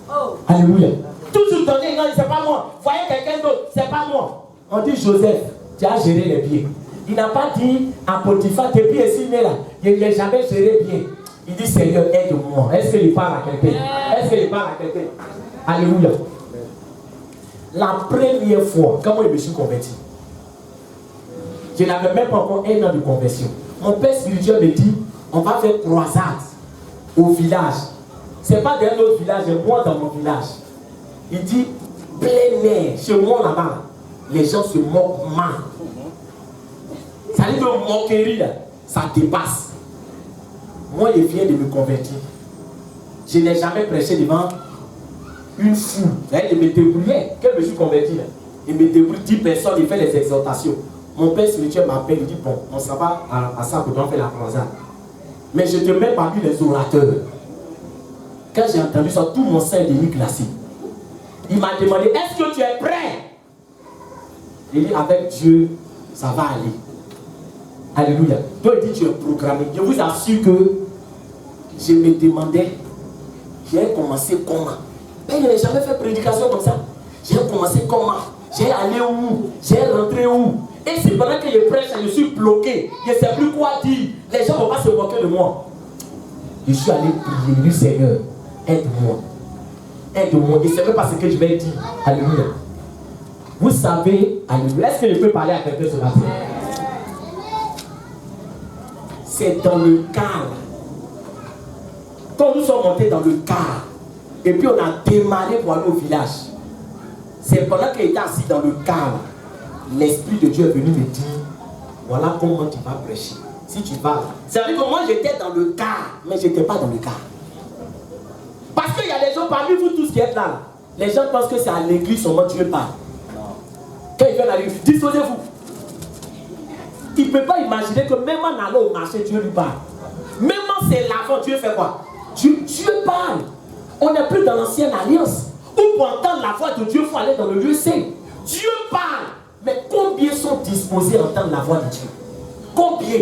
Oh. Alléluia. Toujours donner, non, c'est pas moi. Voyez quelqu'un d'autre, c'est pas moi. On dit Joseph, tu as géré les biens. Il n'a pas dit à Potiphar, depuis ici, mais là, il n'a jamais géré bien. Il dit Seigneur, aide-moi. Est-ce qu'il parle à quelqu'un? Est-ce qu'il parle à quelqu'un? Alléluia. La première fois, comment je me suis converti, je n'avais même pas encore 1 an de conversion. Mon père spirituel me dit, on va faire croisade au village. Ce n'est pas d'un autre village, mais moi dans mon village. Il dit, plein air, chez moi là-bas, les gens se moquent mal. Ça dit que moquerie, là, ça dépasse. Moi, je viens de me convertir. Je n'ai jamais prêché devant une foule. Je me débrouillais. Quand je me suis converti, là, il me débrouille 10 personnes, il fait les exhortations. Mon père spirituel m'appelle, il dit bon, on s'en va à ça que on fait la croisade. Mais je te mets parmi les orateurs. Quand j'ai entendu ça, tout mon sein est devenu glacé. Il m'a demandé, est-ce que tu es prêt? Il dit, avec Dieu, ça va aller. Alléluia. Donc il dit, tu es programmé. Je vous assure que je me demandais, j'ai commencé comment? Mais il n'a jamais fait prédication comme ça. J'ai commencé comment? J'ai allé où? J'ai rentrer où? Et si pendant que je prêche, je suis bloqué, je ne sais plus quoi dire, les gens ne vont pas se moquer de moi. Je suis allé prier, du Seigneur, aide-moi. Aide-moi. Et c'est même pas ce que je vais dire. Alléluia. Vous savez, alléluia. Est-ce que je peux parler à quelqu'un ce matin? C'est dans le car. Quand nous sommes montés dans le car, et puis on a démarré pour aller au village, c'est pendant qu'il était assis dans le car, l'Esprit de Dieu est venu me dire, voilà comment tu vas prêcher. Si tu vas, c'est-à-dire que moi j'étais dans le car, mais je n'étais pas dans le car. Parce qu'il y a des gens parmi vous tous qui êtes là. Les gens pensent que c'est à l'église seulement Dieu parle. Quand ils viennent à l'église, disposez-vous. Il ne peut pas imaginer que même en allant au marché, Dieu lui parle. Même en s'élavant, Dieu fait quoi? Dieu parle. On n'est plus dans l'ancienne alliance. Où pour entendre la voix de Dieu, il faut aller dans le lieu saint. Dieu parle. Mais combien sont disposés à entendre la voix de Dieu? Combien?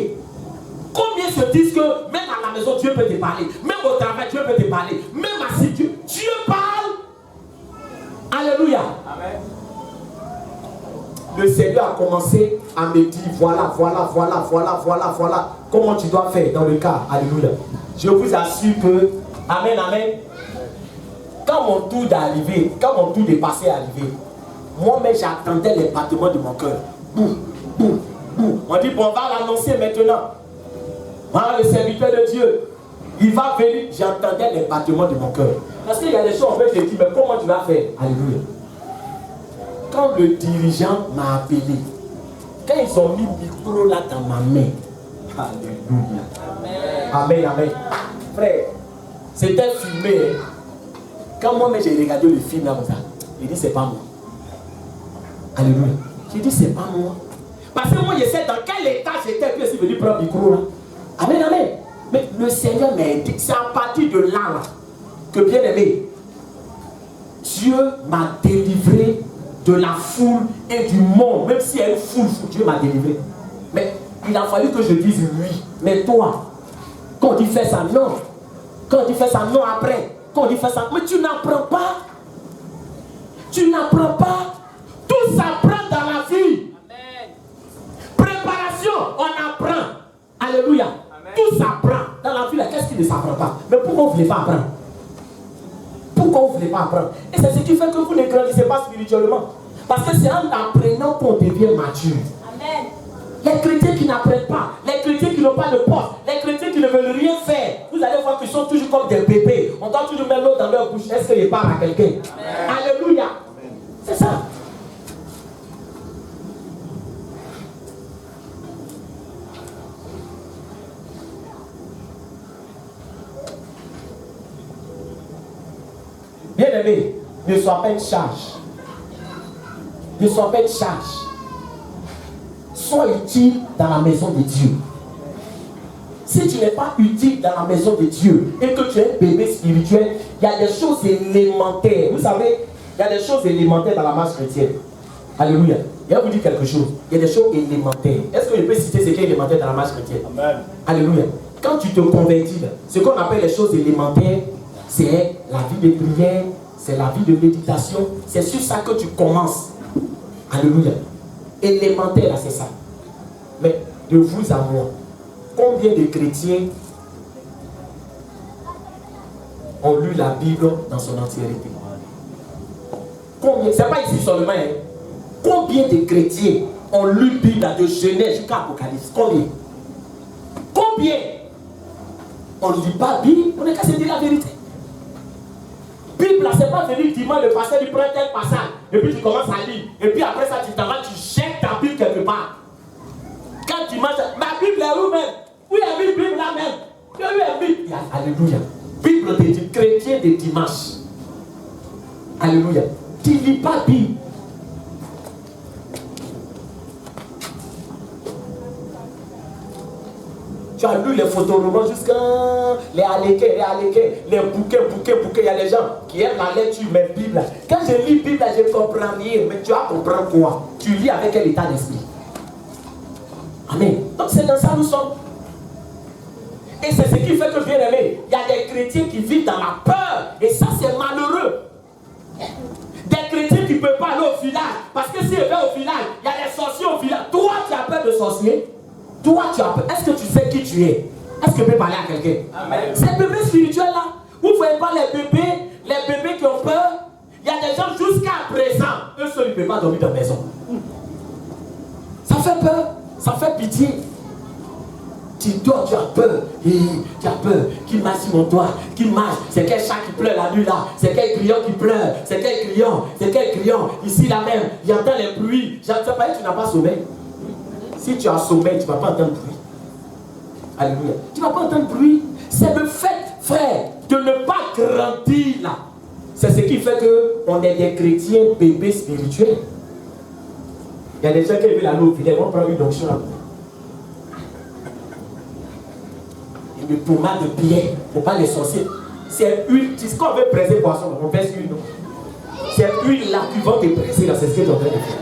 Combien se disent que même à la maison, Dieu peut te parler? Même au travail, Dieu peut te parler? Même assis, Dieu parle. Alléluia. Amen. Le Seigneur a commencé à me dire, voilà, comment tu dois faire dans le cas. Alléluia. Je vous assure que, amen, amen. Quand mon tour d'arriver, quand mon tour de passer est arrivé, moi-même j'attendais les battements de mon cœur. Boum, boum, boum. On dit, bon, on va l'annoncer maintenant. Voilà le serviteur de Dieu. Il va venir, j'entendais les battements de mon cœur. Parce qu'il y a des choses, en fait, je dis, mais comment tu vas faire? Alléluia. Quand le dirigeant m'a appelé, quand ils ont mis le micro là dans ma main, alléluia. Amen, amen. Frère, c'était filmé. Hein. Quand moi-même j'ai regardé le film là comme ça, j'ai dit c'est pas moi. Alléluia. J'ai dit c'est pas moi. Parce que moi je sais dans quel état j'étais, puis je suis venu prendre le micro là. Amen, amen. Mais le Seigneur m'a dit, c'est à partir de là que bien aimé, Dieu m'a délivré de la foule et du monde. Même s'il y a une foule, Dieu m'a délivré. Mais il a fallu que je dise oui. Mais toi, quand on dit fais ça, non. Quand on dit fais ça, non après. Quand on dit fais ça, mais tu n'apprends pas. Tu n'apprends pas. Tout s'apprend dans la vie. Amen. Préparation, on apprend. Alléluia. Amen. Tout s'apprend. Dans la vie, qu'est-ce qui ne s'apprend pas? Mais pourquoi vous ne voulez pas apprendre? Pourquoi vous ne voulez pas apprendre? Et c'est ce qui fait que vous ne grandissez pas spirituellement. Parce que c'est en apprenant qu'on devient mature. Amen. Les chrétiens qui n'apprennent pas, les chrétiens qui n'ont pas de poste, les chrétiens qui ne veulent rien faire, vous allez voir qu'ils sont toujours comme des bébés. On doit toujours mettre l'eau dans leur bouche. Est-ce qu'ils parlent à quelqu'un? Alléluia. C'est ça. Bien aimé, ne sois pas une charge. Ne sois pas une charge. Sois utile dans la maison de Dieu. Si tu n'es pas utile dans la maison de Dieu et que tu es un bébé spirituel, il y a des choses élémentaires. Vous savez, il y a des choses élémentaires dans la marche chrétienne. Alléluia. Je vais vous dire quelque chose. Il y a des choses élémentaires. Est-ce que je peux citer ce qui est élémentaire dans la marche chrétienne? Amen. Alléluia. Quand tu te convertis, ce qu'on appelle les choses élémentaires, c'est la vie de prière, c'est la vie de méditation. C'est sur ça que tu commences. Alléluia. Élémentaire, là, c'est ça. Mais de vous à moi, combien de chrétiens ont lu la Bible dans son entièreté? Combien? C'est pas ici seulement. Hein? Combien de chrétiens ont lu la Bible de Genèse jusqu'à Apocalypse? Combien? Combien? On ne lit pas la Bible, on n'est qu'à se dire la vérité. Bible, là, c'est pas venir dimanche, le pasteur lui prend tel passage, et puis tu commences à lire, et puis après ça, tu t'en vas, tu jettes ta Bible quelque part. Quand dimanche, ma Bible est où même? Où est la Bible là même? Où est la Bible? Alléluia. Bible de chrétien de dimanche. Alléluia. Tu ne lis pas Bible. Tu as lu les photoromans jusqu'à les aléquets, les bouquets. Il y a des gens qui aiment la lecture, mais Bible. Quand je lis Bible, je ne comprends rien. Mais tu vas comprendre quoi? Tu lis avec quel état d'esprit? Amen. Donc c'est dans ça que nous sommes. Et c'est ce qui fait que, bien aimé, il y a des chrétiens qui vivent dans la peur. Et ça, c'est malheureux. Des chrétiens qui ne peuvent pas aller au village. Parce que s'ils vont au village, il y a des sorciers entier. Toi, tu as peur. Est-ce que tu sais qui tu es? Est-ce que tu peux parler à quelqu'un? Ces bébés spirituels là, vous ne voyez pas les bébés qui ont peur. Il y a des gens jusqu'à présent, eux seuls ne peuvent pas dormir dans la maison. Ça fait peur, ça fait pitié. Tu dors, tu as peur. Tu as peur. Qui marche sur mon toit? Qui marche? C'est quel chat qui pleure la nuit là? C'est quel client qui pleure? C'est quel client? C'est quel client? Ici là même, il entend les bruits. Tu n'as pas sommeil. Si tu as sommeil, tu ne vas pas entendre bruit. Alléluia. Tu ne vas pas entendre bruit. C'est le fait, frère, de ne pas grandir là. C'est ce qui fait qu'on est des chrétiens bébés spirituels. Il y a des gens qui veulent aller au village, ils vont prendre une onction là. Une pommade de pierre, il ne faut pas les sorciers. C'est huile, c'est qu'on veut presser poisson, on pèse huile. C'est huile là qui va te presser là, c'est ce que tu es en train de faire.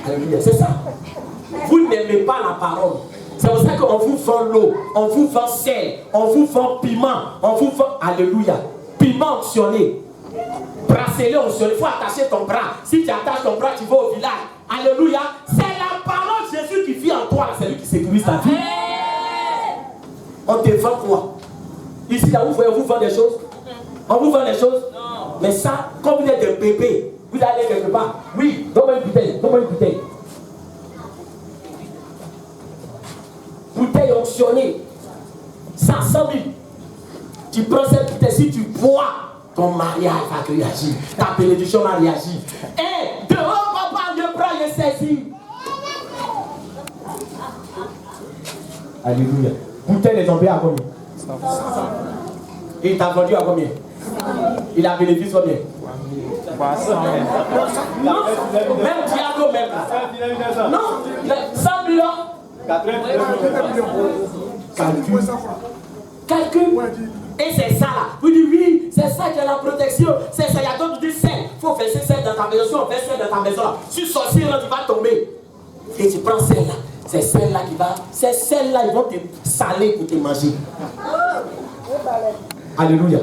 Alléluia, c'est ça. Vous n'aimez pas la parole. C'est pour ça qu'on vous vend l'eau, on vous vend sel, on vous vend piment, on vous vend, alléluia, piment optionné. Bracelet optionné, il faut attacher ton bras. Si tu attaches ton bras, tu vas au village. Alléluia, c'est la parole de Jésus qui vit en toi, c'est lui qui sécurise ta vie. On te vend quoi? Ici, là, on vous vend des choses? On vous vend des choses? Non. Mais ça, quand vous êtes des bébés, vous allez quelque part. Oui, donne-moi une bouteille, donne-moi une bouteille. Bouteille onctionnée. 100 000. Tu prends cette bouteille, si tu bois, ton mariage va réagir. Ta bénédiction va réagir. Et dehors, papa, je prends, je saisis. Alléluia. Bouteille est tombée à combien? 100. Et il t'a vendu à combien? Il a bénéficié combien? 300. Non, même Diago même. Non, 100 millions. Calcul. Et c'est ça là. Vous dites oui, c'est ça qui est la protection. C'est ça, il y a d'autres qui disent sel. Il faut verser sel dans ta maison. Si on verse sel dans ta maison là, si sorcier là, tu vas tomber. Et tu prends celle là. C'est celle-là qui va. C'est celle-là, ils vont te saler pour te manger. Alléluia.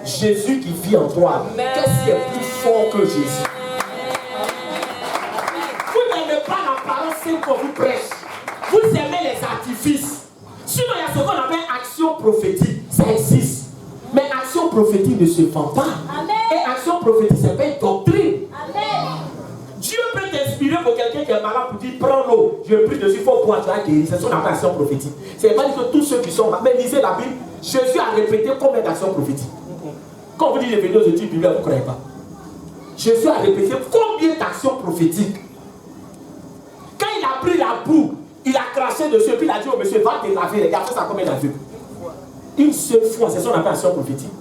Jésus qui vit en toi. Qu'est-ce qui est plus fort que Jésus? Vous n'aimez pas la parole, c'est qu'on vous prêche. Vous aimez les artifices. Sinon, il y a ce qu'on appelle action prophétique. Ça existe. Mais action prophétique ne se vend pas. Amen. Et action prophétique, c'est pas une doctrine. Amen. Dieu peut t'inspirer pour quelqu'un qui est malade pour dire prends l'eau, je prie dessus, il faut boire, tu vas guérir. C'est son appellation prophétique. C'est pas dire que tous ceux qui sont malades, mais lisez la Bible, Jésus a répété combien d'actions prophétiques? Quand vous dites les vidéos de Dieu, vous ne croyez pas. Jésus a répété combien d'actions prophétiques? Quand il a pris la boue, il a craché dessus, puis il a dit au monsieur, va te laver, regarde ça combien d'aveux? Une seule fois, c'est son appellation prophétique.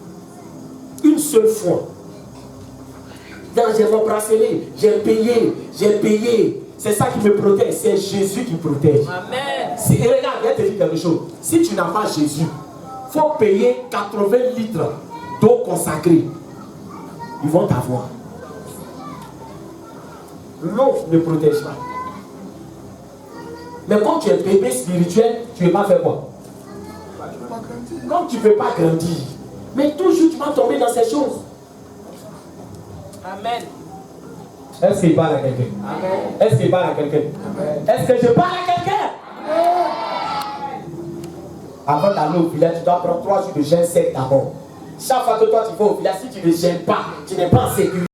Une seule fois. J'ai mon bracelet, j'ai payé. C'est ça qui me protège, c'est Jésus qui protège. Amen. Et regarde, viens te dire quelque chose. Si tu n'as pas Jésus, il faut payer 80 litres d'eau consacrée. Ils vont t'avoir. L'eau ne protège pas. Mais quand tu es bébé spirituel, tu ne peux pas faire quoi? Comme tu ne peux pas grandir, mais toujours tu vas tomber dans ces choses. Amen. Est-ce qu'il parle à quelqu'un? Amen. Est-ce qu'il parle à quelqu'un? Est-ce que je parle à quelqu'un? Avant d'aller au village, tu dois prendre 3 jours de jeûne sec d'abord. Chaque fois que toi tu vas au village, si tu ne gênes pas, tu n'es pas en sécurité.